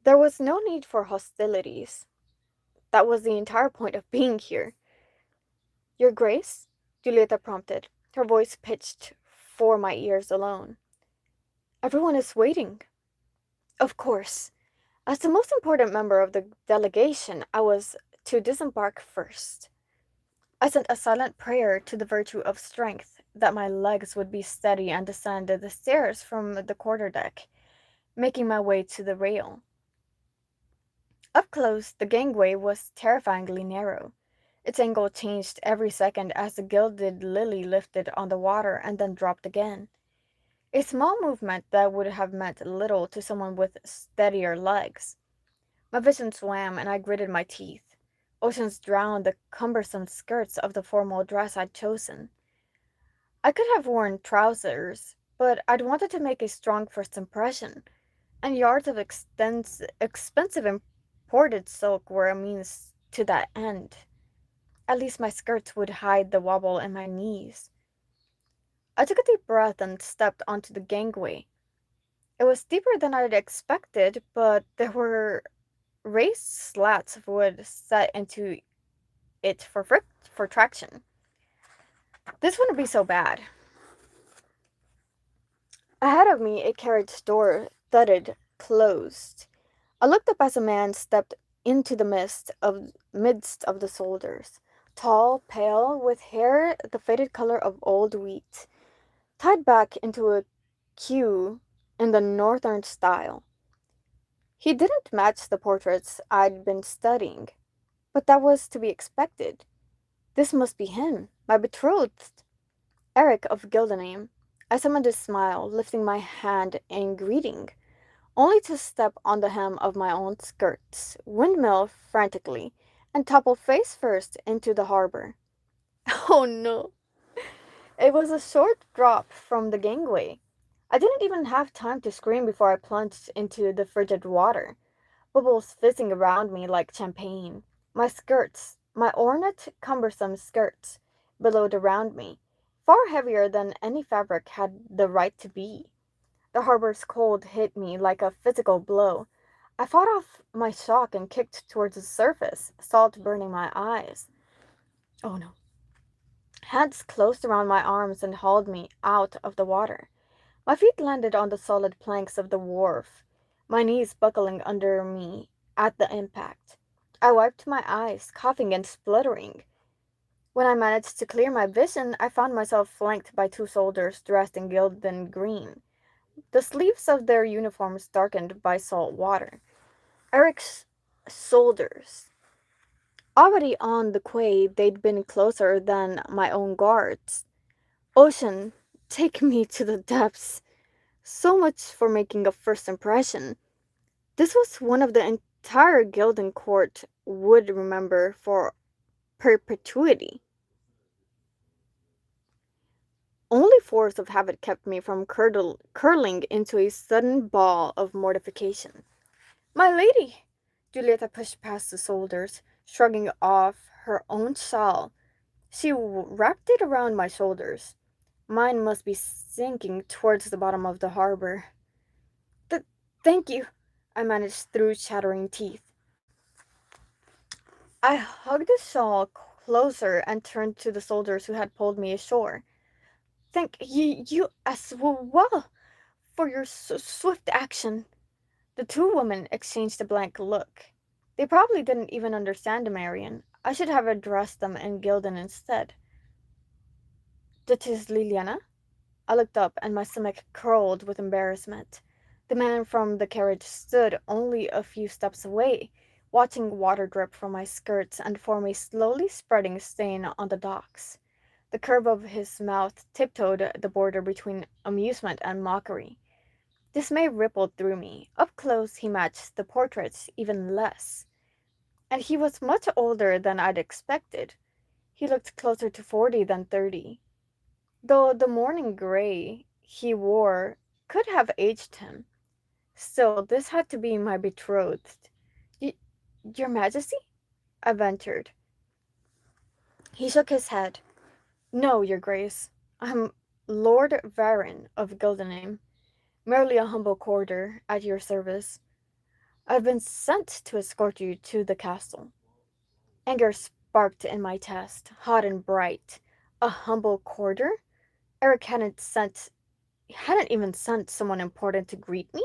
There was no need for hostilities. That was the entire point of being here. Your Grace? Julieta prompted, her voice pitched for my ears alone. Everyone is waiting. Of course. As the most important member of the delegation, I was to disembark first. I sent a silent prayer to the virtue of strength that my legs would be steady and descend the stairs from the quarterdeck, making my way to the rail. Up close, the gangway was terrifyingly narrow. Its angle changed every second as the gilded lily lifted on the water and then dropped again. A small movement that would have meant little to someone with steadier legs. My vision swam and I gritted my teeth. Oceans drowned the cumbersome skirts of the formal dress I'd chosen. I could have worn trousers, but I'd wanted to make a strong first impression, and yards of expensive imported silk were a means to that end. At least my skirts would hide the wobble in my knees. I took a deep breath and stepped onto the gangway. It was deeper than I'd expected, but there were raised slats of wood set into it for traction. This wouldn't be so bad. Ahead of me, a carriage door thudded closed. I looked up as a man stepped into the midst of the soldiers, tall, pale, with hair the faded color of old wheat, tied back into a queue in the northern style. He didn't match the portraits I'd been studying, but that was to be expected. This must be him, my betrothed, Eric of Gildenheim. I summoned a smile, lifting my hand in greeting, only to step on the hem of my own skirts, windmill frantically, and topple face first into the harbor. Oh no! It was a short drop from the gangway. I didn't even have time to scream before I plunged into the frigid water, bubbles fizzing around me like champagne. My ornate, cumbersome skirts, billowed around me, far heavier than any fabric had the right to be. The harbor's cold hit me like a physical blow. I fought off my shock and kicked towards the surface, salt burning my eyes. Oh no. Hands closed around my arms and hauled me out of the water. My feet landed on the solid planks of the wharf, my knees buckling under me at the impact. I wiped my eyes, coughing and spluttering. When I managed to clear my vision, I found myself flanked by two soldiers dressed in gilded green, the sleeves of their uniforms darkened by salt water. Eric's soldiers. Already on the quay, they'd been closer than my own guards. Ocean, take me to the depths. So much for making a first impression. This was one of the entire Gildan court would remember for perpetuity. Only force of habit kept me from curling into a sudden ball of mortification. My lady! Julieta pushed past the soldiers, shrugging off her own shawl. She wrapped it around my shoulders. Mine must be sinking towards the bottom of the harbor. Thank you, I managed through chattering teeth. I hugged the shawl closer and turned to the soldiers who had pulled me ashore. Thank you as well for your swift action. The two women exchanged a blank look. They probably didn't even understand Marion. I should have addressed them in Gildan instead. Duchess Liliana? I looked up and my stomach curled with embarrassment. The man from the carriage stood only a few steps away, watching water drip from my skirts and form a slowly spreading stain on the docks. The curve of his mouth tiptoed the border between amusement and mockery. Dismay rippled through me. Up close, he matched the portraits even less. And he was much older than I'd expected. He looked closer to 40 than 30, though the morning gray he wore could have aged him. Still, this had to be my betrothed. Y- Your Majesty? I ventured. He shook his head. No, Your Grace. I'm Lord Varon of Gildenheim, merely a humble courtier at your service. I've been sent to escort you to the castle. Anger sparked in my chest, hot and bright. A humble courtier? Eric hadn't even sent someone important to greet me?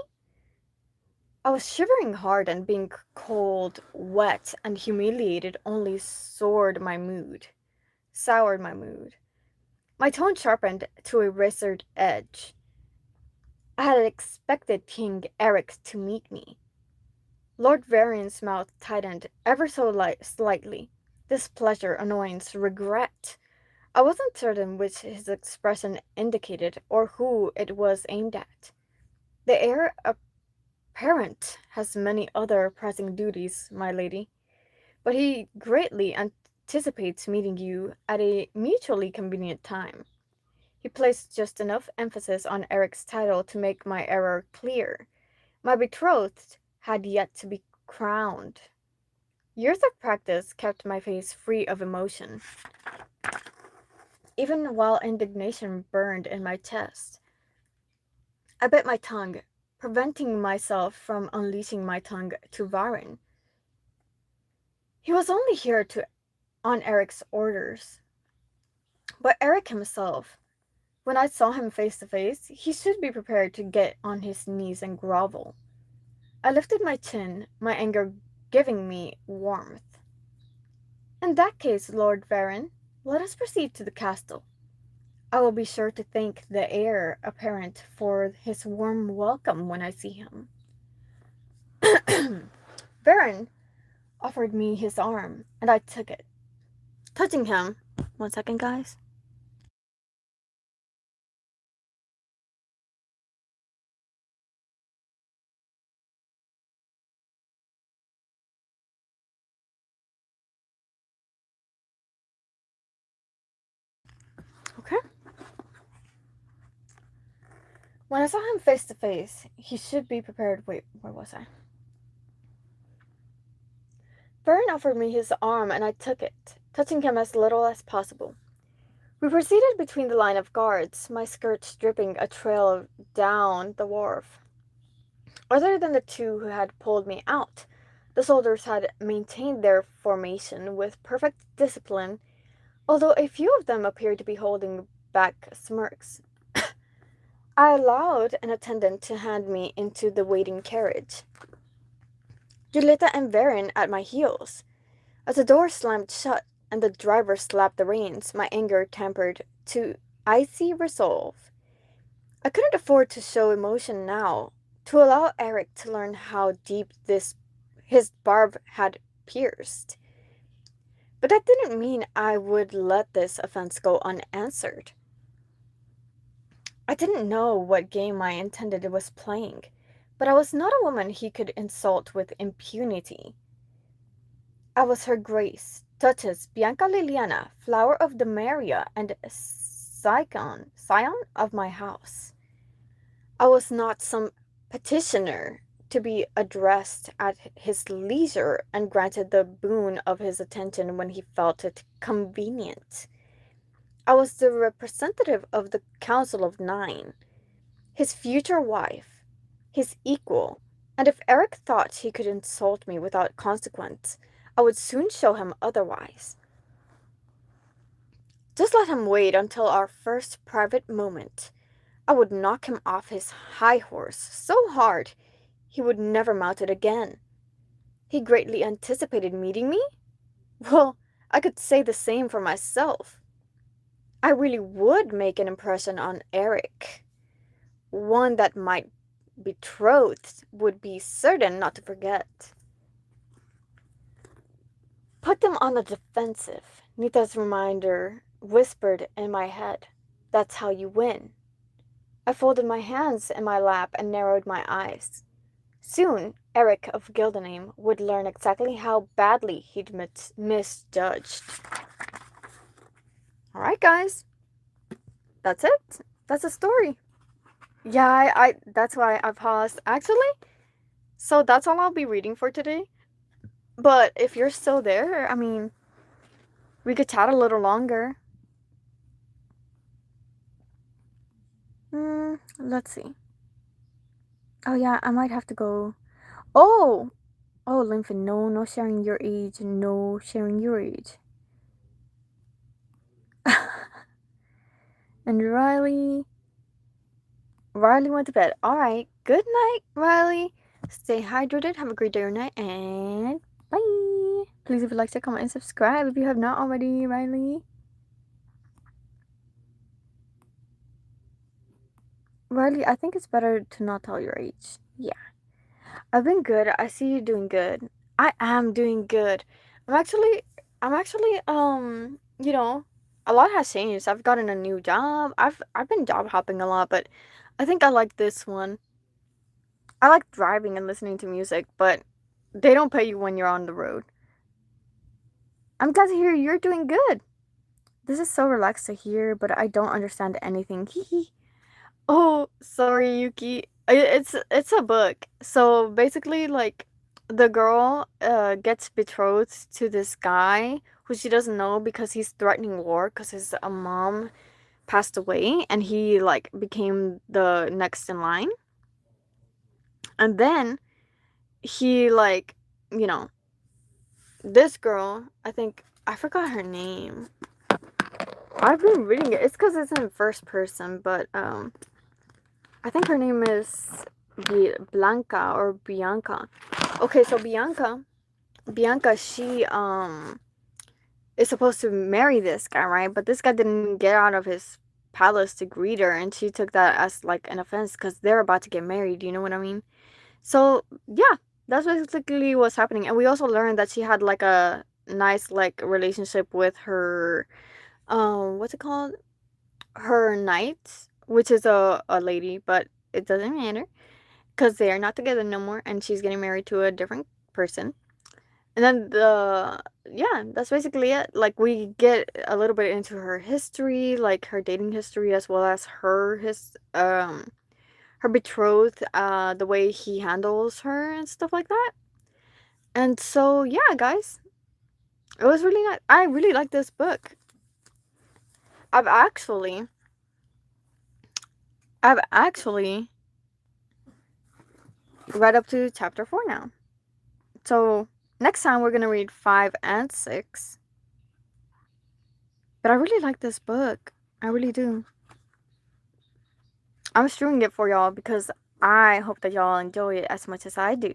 I was shivering hard and being cold, wet, and humiliated only soured my mood. My tone sharpened to a razored edge. I had expected King Eric to meet me. Lord Varian's mouth tightened ever so slightly. Displeasure, annoyance, regret. I wasn't certain which his expression indicated or who it was aimed at. The heir apparent has many other pressing duties, my lady, but he greatly anticipates meeting you at a mutually convenient time. He placed just enough emphasis on Eric's title to make my error clear. My betrothed had yet to be crowned. Years of practice kept my face free of emotion, even while indignation burned in my chest. I bit my tongue, preventing myself from unleashing my tongue to Varin. He was only here to on Eric's orders. But Eric himself, when I saw him face to face, he should be prepared to get on his knees and grovel. I lifted my chin, my anger giving me warmth. In that case, Lord Varon, let us proceed to the castle. I will be sure to thank the heir apparent for his warm welcome when I see him. Varon offered me his arm, and I took it. Touching him. One second, guys. Okay. When I saw him face to face, he should be prepared. Wait, where was I? Varon offered me his arm, and I took it, touching him as little as possible. We proceeded between the line of guards, my skirts dripping a trail down the wharf. Other than the two who had pulled me out, the soldiers had maintained their formation with perfect discipline, although a few of them appeared to be holding back smirks. I allowed an attendant to hand me into the waiting carriage, Julieta and Varon at my heels. As the door slammed shut and the driver slapped the reins, my anger tempered to icy resolve. I couldn't afford to show emotion now, to allow Eric to learn how deep this his barb had pierced. But that didn't mean I would let this offense go unanswered. I didn't know what game my intended was playing, but I was not a woman he could insult with impunity. I was her grace, Duchess Bianca Liliana, flower of the Maria, and scion of my house. I was not some petitioner to be addressed at his leisure and granted the boon of his attention when he felt it convenient. I was the representative of the Council of Nine, his future wife, his equal, and if Eric thought he could insult me without consequence, I would soon show him otherwise. Just let him wait until our first private moment. I would knock him off his high horse so hard he would never mount it again. He greatly anticipated meeting me? Well, I could say the same for myself. I really would make an impression on Eric. One that my betrothed would be certain not to forget. Put them on the defensive, Nita's reminder whispered in my head. That's how you win. I folded my hands in my lap and narrowed my eyes. Soon, Eric of Gildenheim would learn exactly how badly he'd misjudged. Alright, guys. That's it. That's the story. Yeah, I that's why I paused. Actually, so that's all I'll be reading for today. But if you're still there, I mean, we could chat a little longer. Let's see. Oh yeah, I might have to go. Oh, oh, Lincoln, no, no sharing your age, no sharing your age. And Riley went to bed. All right, good night, Riley. Stay hydrated. Have a great day or night, and bye. Please, if you'd like to comment and subscribe if you have not already, Riley. Riley, I think it's better to not tell your age. Yeah. I've been good. I see you doing good. I am doing good. I'm actually, you know, a lot has changed. I've gotten a new job. I've been job hopping a lot, but I think I like this one. I like driving and listening to music, but they don't pay you when you're on the road. I'm glad to hear you're doing good. This is so relaxed to hear, but I don't understand anything. Hee. Oh, sorry, Yuki. It's a book. So basically, like, the girl gets betrothed to this guy who she doesn't know because he's threatening war because his mom passed away and he like became the next in line. And then he like, you know, this girl, I forgot her name. I've been reading it. It's because it's in first person, but I think her name is Blanca or Bianca. Okay, so Bianca, she is supposed to marry this guy, right? But this guy didn't get out of his palace to greet her, and she took that as like an offense because they're about to get married. You know what I mean? So yeah, that's basically what's happening. And we also learned that she had like a nice like relationship with her, what's it called? Her knight, which is a lady, but it doesn't matter because they are not together no more, and she's getting married to a different person. And then yeah, that's basically it. Like we get a little bit into her history, like her dating history, as well as her betrothed, the way he handles her and stuff like that. And so yeah, guys, it was really nice. I really like this book. I've actually I've actually read up to chapter 4 now. So next time we're gonna read 5 and 6. But I really like this book. I really do. I'm streaming it for y'all because I hope that y'all enjoy it as much as I do.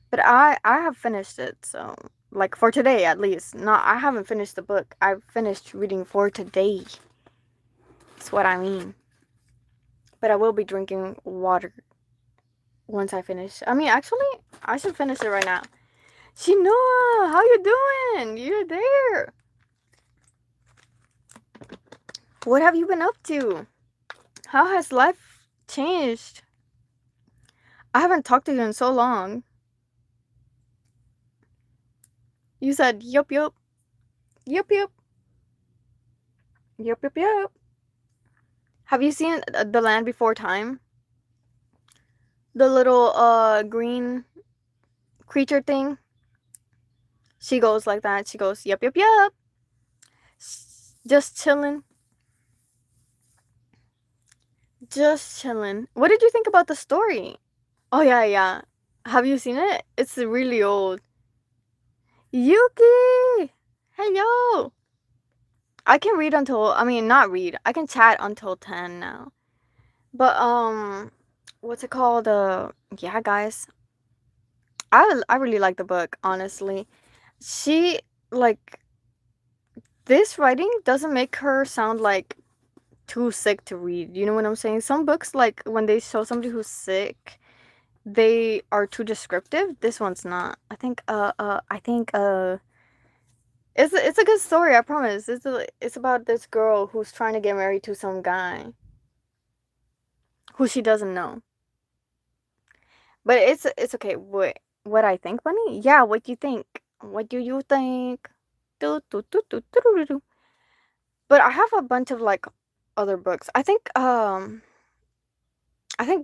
But I have finished it, so like for today at least. No, I haven't finished the book. I've finished reading for today. That's what I mean. But I will be drinking water once I finish. I mean, actually, I should finish it right now. Shinoa, how you doing? You're there. What have you been up to? How has life changed? I haven't talked to you in so long. You said yup yup. Yup yup. Yup yup yup. Have you seen The Land Before Time? The little green creature thing? She goes like that. She goes yup yup yup. Just chilling. Just chilling. What did you think about the story? Oh yeah, yeah. Have you seen it? It's really old. Yuki! Hey, yo! I can read until, I mean, not read. I can chat until 10 now. But, what's it called? Yeah, guys. I really like the book, honestly. She, like, this writing doesn't make her sound like too sick to read. You know what I'm saying? Some books, like, when they show somebody who's sick, they are too descriptive. This one's not. It's a good story, I promise. It's about this girl who's trying to get married to some guy who she doesn't know. But it's okay. What I think, Bunny? Yeah, what do you think? What do you think? Do, do, do, do, do, do, do. But I have a bunch of like other books. I think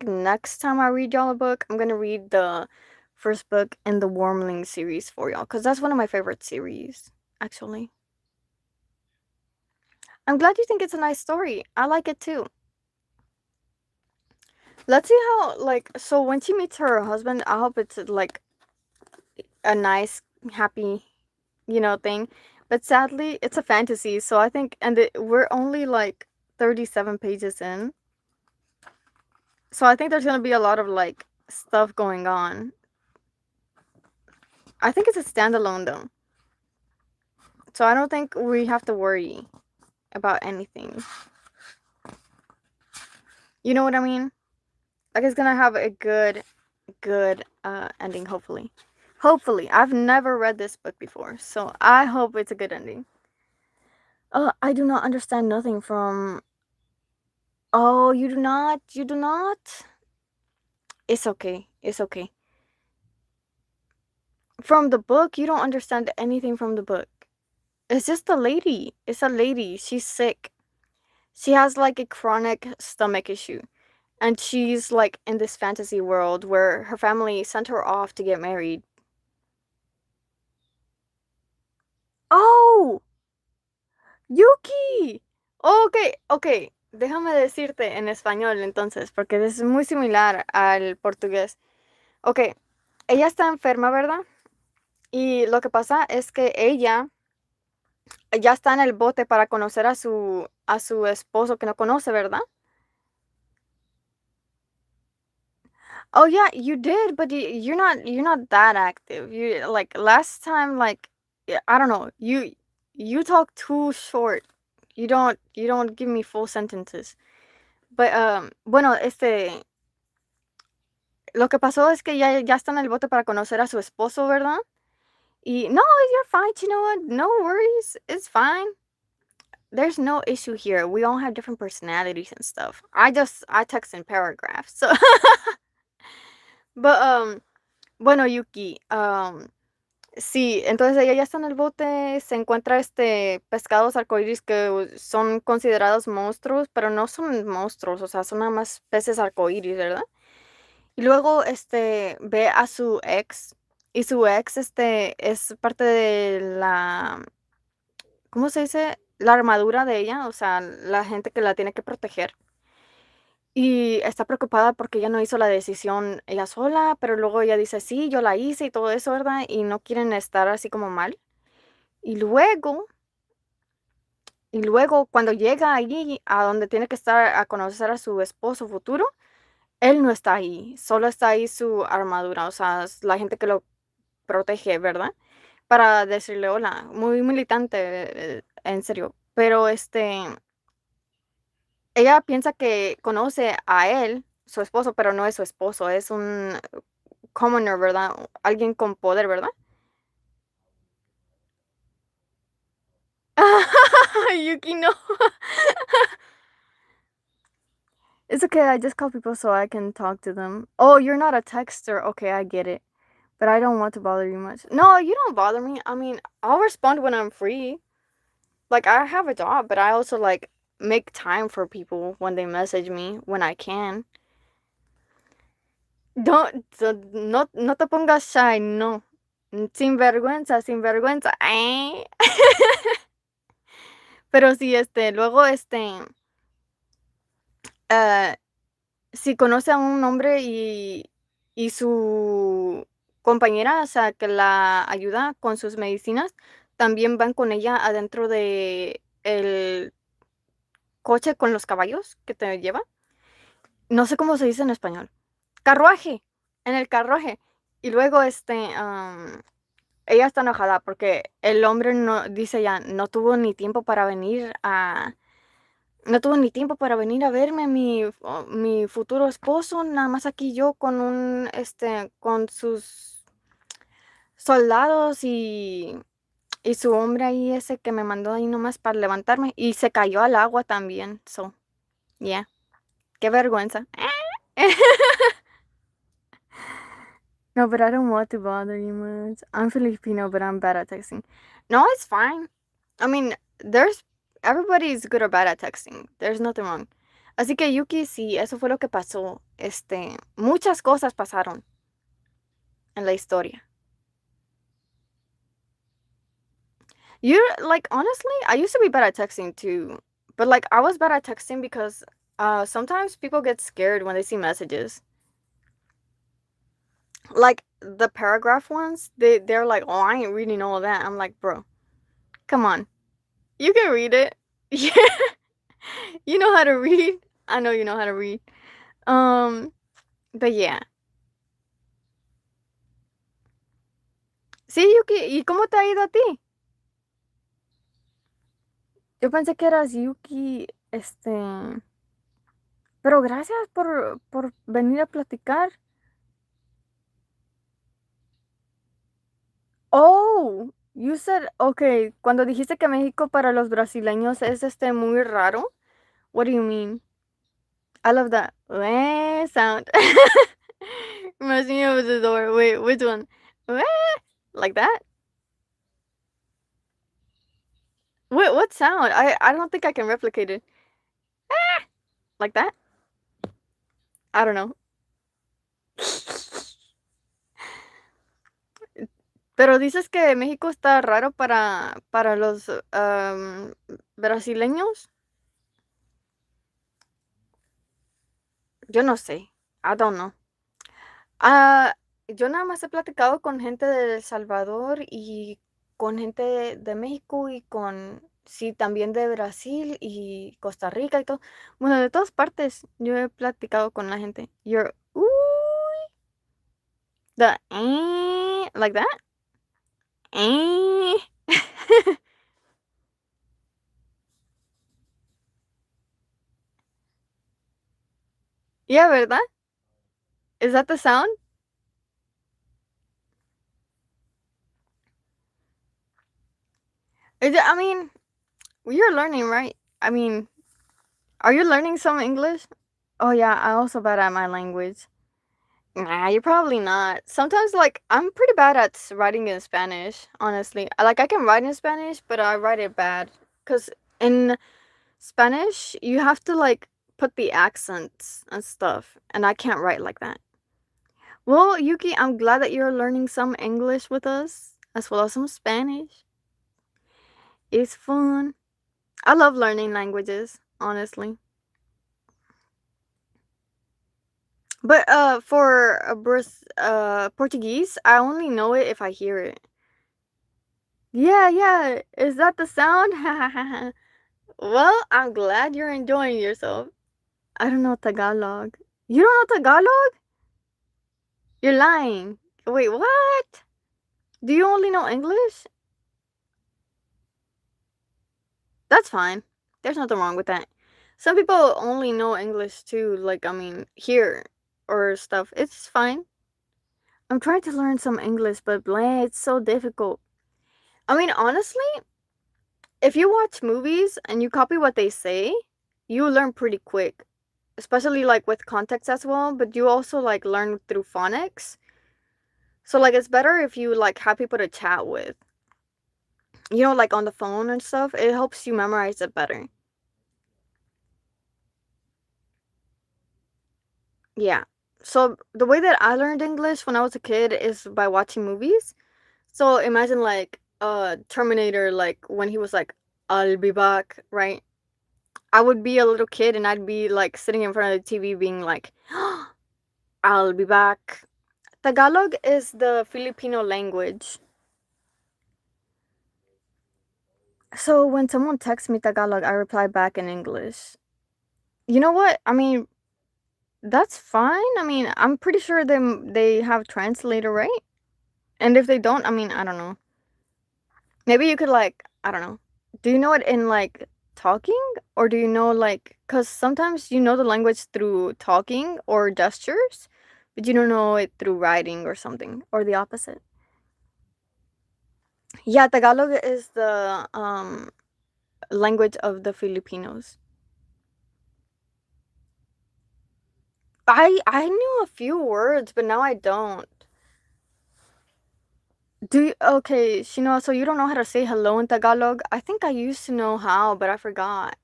next time I read y'all a book, I'm gonna read the first book in the Wormling series for y'all, because that's one of my favorite series, actually. I'm glad you think it's a nice story. I like it too. Let's see how, like, so when she meets her husband, I hope it's like a nice, happy, thing. But sadly, it's a fantasy, so I think, and we're only like 37 pages in. So I think there's gonna be a lot of like stuff going on. I think it's a standalone though. So I don't think we have to worry about anything. You know what I mean? Like it's gonna have a good ending, hopefully. Hopefully. I've never read this book before, so I hope it's a good ending. I do not understand nothing from. Oh, you do not? You do not? It's okay. It's okay. From the book, you don't understand anything from the book. It's just a lady. It's a lady. She's sick. She has like a chronic stomach issue. And she's like in this fantasy world where her family sent her off to get married. Oh, Yuki. Ok, ok. Déjame decirte en español entonces, porque es muy similar al portugués. Ok, ella está enferma, ¿verdad? Y lo que pasa es que ella ya está en el bote para conocer a su esposo que no conoce, ¿verdad? Oh yeah, you did, but you're not that active. You like last time, like yeah, I don't know. You talk too short. You don't give me full sentences. But bueno, lo que pasó es que ya está en el bote para conocer a su esposo, ¿verdad? Y no, you're fine. You know what? No worries. It's fine. There's no issue here. We all have different personalities and stuff. I text in paragraphs. So, but bueno, Yuki, sí, entonces ella ya está en el bote, se encuentra pescados arcoíris que son considerados monstruos, pero no son monstruos, o sea, son nada más peces arcoíris, ¿verdad? Y luego ve a su ex, y su ex es parte de ¿cómo se dice? La armadura de ella, o sea, la gente que la tiene que proteger. Y está preocupada porque ella no hizo la decisión ella sola, pero luego ella dice, sí, yo la hice y todo eso, ¿verdad? Y no quieren estar así como mal. Y luego, cuando llega allí a donde tiene que estar a conocer a su esposo futuro, él no está ahí, solo está ahí su armadura, o sea, es la gente que lo protege, ¿verdad? Para decirle hola, muy militante, en serio. Pero ella piensa que conoce a él, su esposo, pero no es su esposo, es un commoner, ¿verdad? Alguien con poder, ¿verdad? Yuki, no. It's okay, I just call people so I can talk to them. Oh, you're not a texter. Okay, I get it. But I don't want to bother you much. No, you don't bother me. I mean, I'll respond when I'm free. Like, I have a job, but I also, like, make time for people when they message me when I can. No te pongas shy, no. Sin vergüenza, sin vergüenza. Pero sí, luego, eh, si conoce a un hombre y y su compañera, o sea, que la ayuda con sus medicinas, también van con ella adentro de el coche con los caballos que te lleva. No sé cómo se dice en español. Carruaje, en el carruaje. Y luego, ella está enojada porque el hombre no, dice ya, no tuvo ni tiempo para venir a verme, mi futuro esposo, nada más aquí yo con con sus soldados y su hombre ahí ese que me mandó ahí nomás para levantarme y se cayó al agua también, so, yeah, qué vergüenza. No, but I don't want to bother you much. I'm Filipino, but I'm bad at texting. No, it's fine. I mean, there's everybody's good or bad at texting. There's nothing wrong. Así que Yuki, sí, eso fue lo que pasó. Muchas cosas pasaron en la historia. You're like honestly, I used to be bad at texting too, but like I was bad at texting because sometimes people get scared when they see messages. Like the paragraph ones, they're like, "Oh, I ain't reading all of that." I'm like, "Bro, come on. You can read it." Yeah. You know how to read. I know you know how to read. Um, but yeah. Sí, Yuki, ¿y cómo te ha ido a ti? Yo pensé que eras Yuki, pero gracias por venir a platicar. Oh, you said, okay, cuando dijiste que México para los brasileños es muy raro. What do you mean? I love that sound. Reminds me of the door. Wait, which one? Weh, like that? What sound? I don't think I can replicate it. Like that? I don't know. Pero dices que México está raro para los brasileños. Yo no sé. I don't know. Ah, yo nada más he platicado con gente de El Salvador y con gente de México y sí, también de Brasil y Costa Rica y todo. Bueno, de todas partes yo he platicado con la gente. The like that. Eh. Yeah, ¿verdad? Is that the sound? I mean, you're learning, right? I mean, are you learning some English? Oh yeah, I also bad at my language. Nah, you're probably not. Sometimes, like, I'm pretty bad at writing in Spanish, honestly. Like, I can write in Spanish, but I write it bad. Because in Spanish, you have to, like, put the accents and stuff, and I can't write like that. Well, Yuki, I'm glad that you're learning some English with us, as well as some Spanish. It's fun. I love learning languages, honestly. But for Portuguese, I only know it if I hear it. Yeah, yeah. Is that the sound? Well, I'm glad you're enjoying yourself. I don't know Tagalog. You don't know Tagalog? You're lying. Wait, what? Do you only know English? That's fine. There's nothing wrong with that. Some people only know English too, like, I mean, here or stuff. It's fine. I'm trying to learn some English, but blah, it's so difficult. I mean, honestly, if you watch movies and you copy what they say, you learn pretty quick, especially like with context as well, but you also like learn through phonics. So like it's better if you like have people to chat with. Like on the phone and stuff. It helps you memorize it better. Yeah. So the way that I learned English when I was a kid is by watching movies. So imagine like Terminator, like when he was like, I'll be back, right? I would be a little kid and I'd be like sitting in front of the TV being like, I'll be back. Tagalog is the Filipino language. So when someone texts me Tagalog, I reply back in English. You know what? I mean, that's fine. I mean, I'm pretty sure they have translator, right? And if they don't, I mean, I don't know. Maybe you could like, I don't know. Do you know it in like talking or do you know like cuz sometimes you know the language through talking or gestures, but you don't know it through writing or something or the opposite. Yeah, Tagalog is the language of the Filipinos. I knew a few words, but now I don't. Do you, okay, Shino, so you don't know how to say hello in Tagalog? I think I used to know how, but I forgot.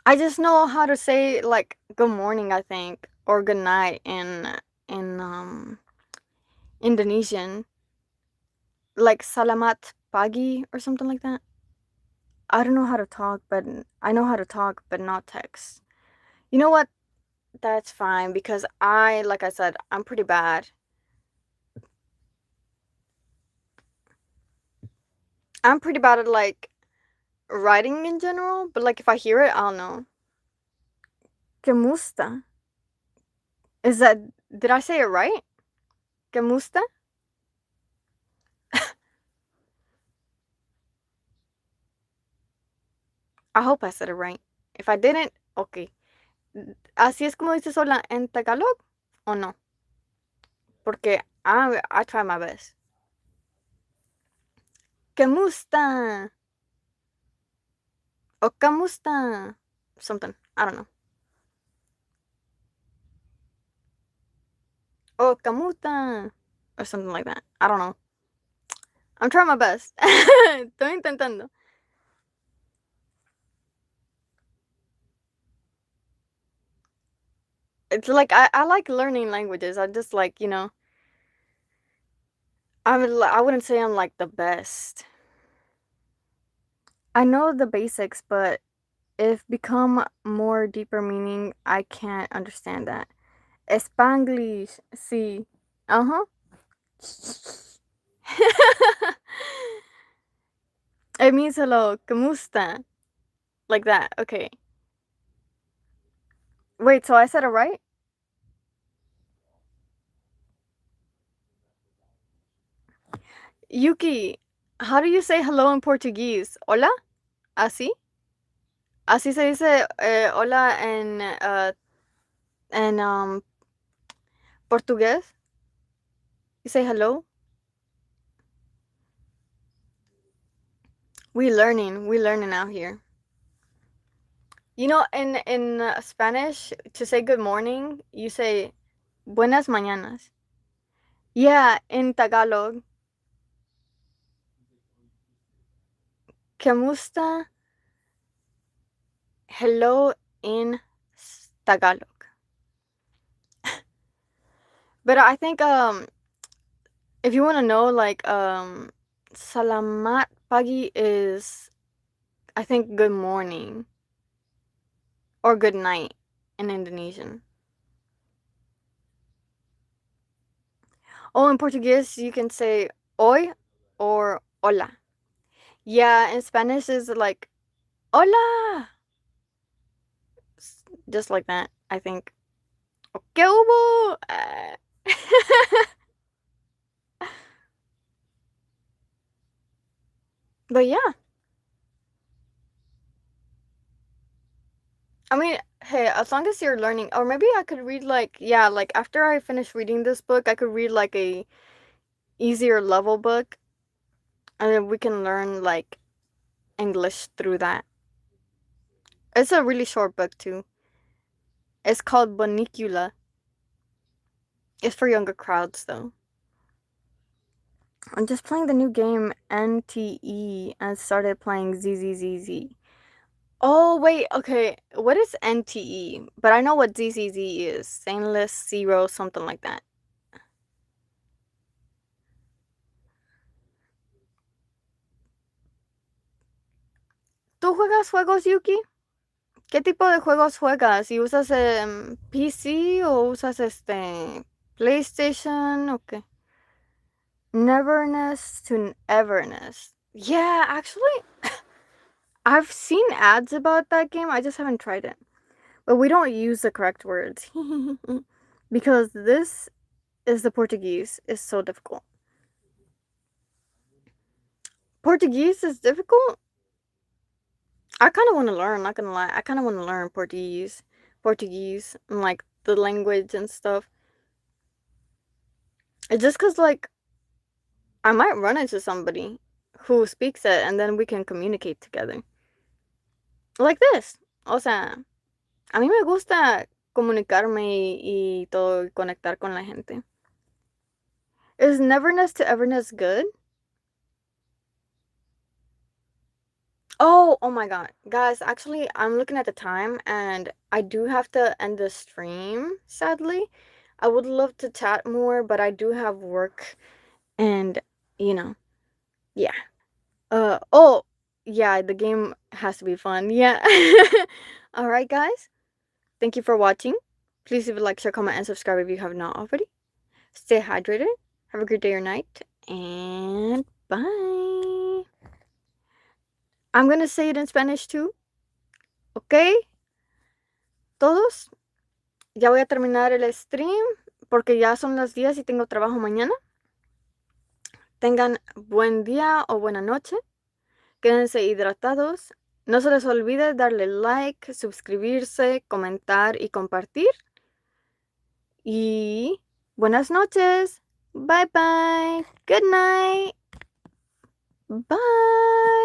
I just know how to say like good morning, I think, or good night in Indonesian, like salamat pagi or something like that. I don't know how to talk, but I know how to talk, but not text. You know what? That's fine because like I said, I'm pretty bad. I'm pretty bad at like writing in general, but like if I hear it, I'll know. Kemusta? Is that did I say it right? Kemusta? I hope I said it right. If I didn't, okay. ¿Así es como dices hola en Tagalog o no? Porque I try my best. Kamusta? O kamusta? Something. I don't know. O kamuta? Or something like that. I don't know. I'm trying my best. Estoy intentando. It's like I like learning languages. I just like, I wouldn't say I'm like the best. I know the basics, but if become more deeper meaning, I can't understand that. Spanglish, sí. Uh-huh. It means hello, kamusta? Like that. Okay. Wait, so I said it right? Yuki, how do you say hello in Portuguese? Hola? Así? Así se dice hola en portugués? You say hello? We learning out here. You know, in Spanish, to say good morning, you say buenas mañanas. Yeah, in Tagalog, kamusta? Hello in Tagalog. But I think if you want to know like salamat pagi is I think good morning or good night in Indonesian. Oh, in Portuguese you can say oi or hola. Yeah, in Spanish is like hola. Just like that, I think. ¿Qué hubo? But yeah, I mean, hey, as long as you're learning, or maybe I could read like, yeah, like after I finish reading this book, I could read like a easier level book, and then we can learn like English through that. It's a really short book too. It's called Bonicula. It's for younger crowds though. I'm just playing the new game NTE and started playing ZZZZ. Oh wait, okay. What is NTE? But I know what ZZZ is. Stainless Zero, something like that. ¿Tú juegas juegos, Yuki? ¿Qué tipo de juegos juegas? ¿Y usas, PC o usas, PlayStation o qué? Neverness to Everness. Yeah, actually, I've seen ads about that game, I just haven't tried it. But we don't use the correct words. Because this is the Portuguese. It's so difficult. Portuguese is difficult? I kind of want to learn, not gonna lie. I kind of want to learn Portuguese, and like the language and stuff. It's just because, like, I might run into somebody who speaks it and then we can communicate together. Like this. O sea, a mí me gusta comunicarme y todo, y conectar con la gente. Is Neverness to Everness good? Oh my god. Guys, actually, I'm looking at the time and I do have to end the stream, sadly. I would love to chat more, but I do have work and, you know, yeah. Oh, yeah, the game has to be fun. Yeah. All right, guys. Thank you for watching. Please leave a like, share, comment, and subscribe if you have not already. Stay hydrated. Have a good day or night. And bye. I'm gonna say it in Spanish too. Okay? Todos. Ya voy a terminar el stream porque ya son las 10 y tengo trabajo mañana. Tengan buen día o buena noche. Quédense hidratados. No se les olvide darle like, suscribirse, comentar y compartir. Y buenas noches. Bye bye. Good night. Bye.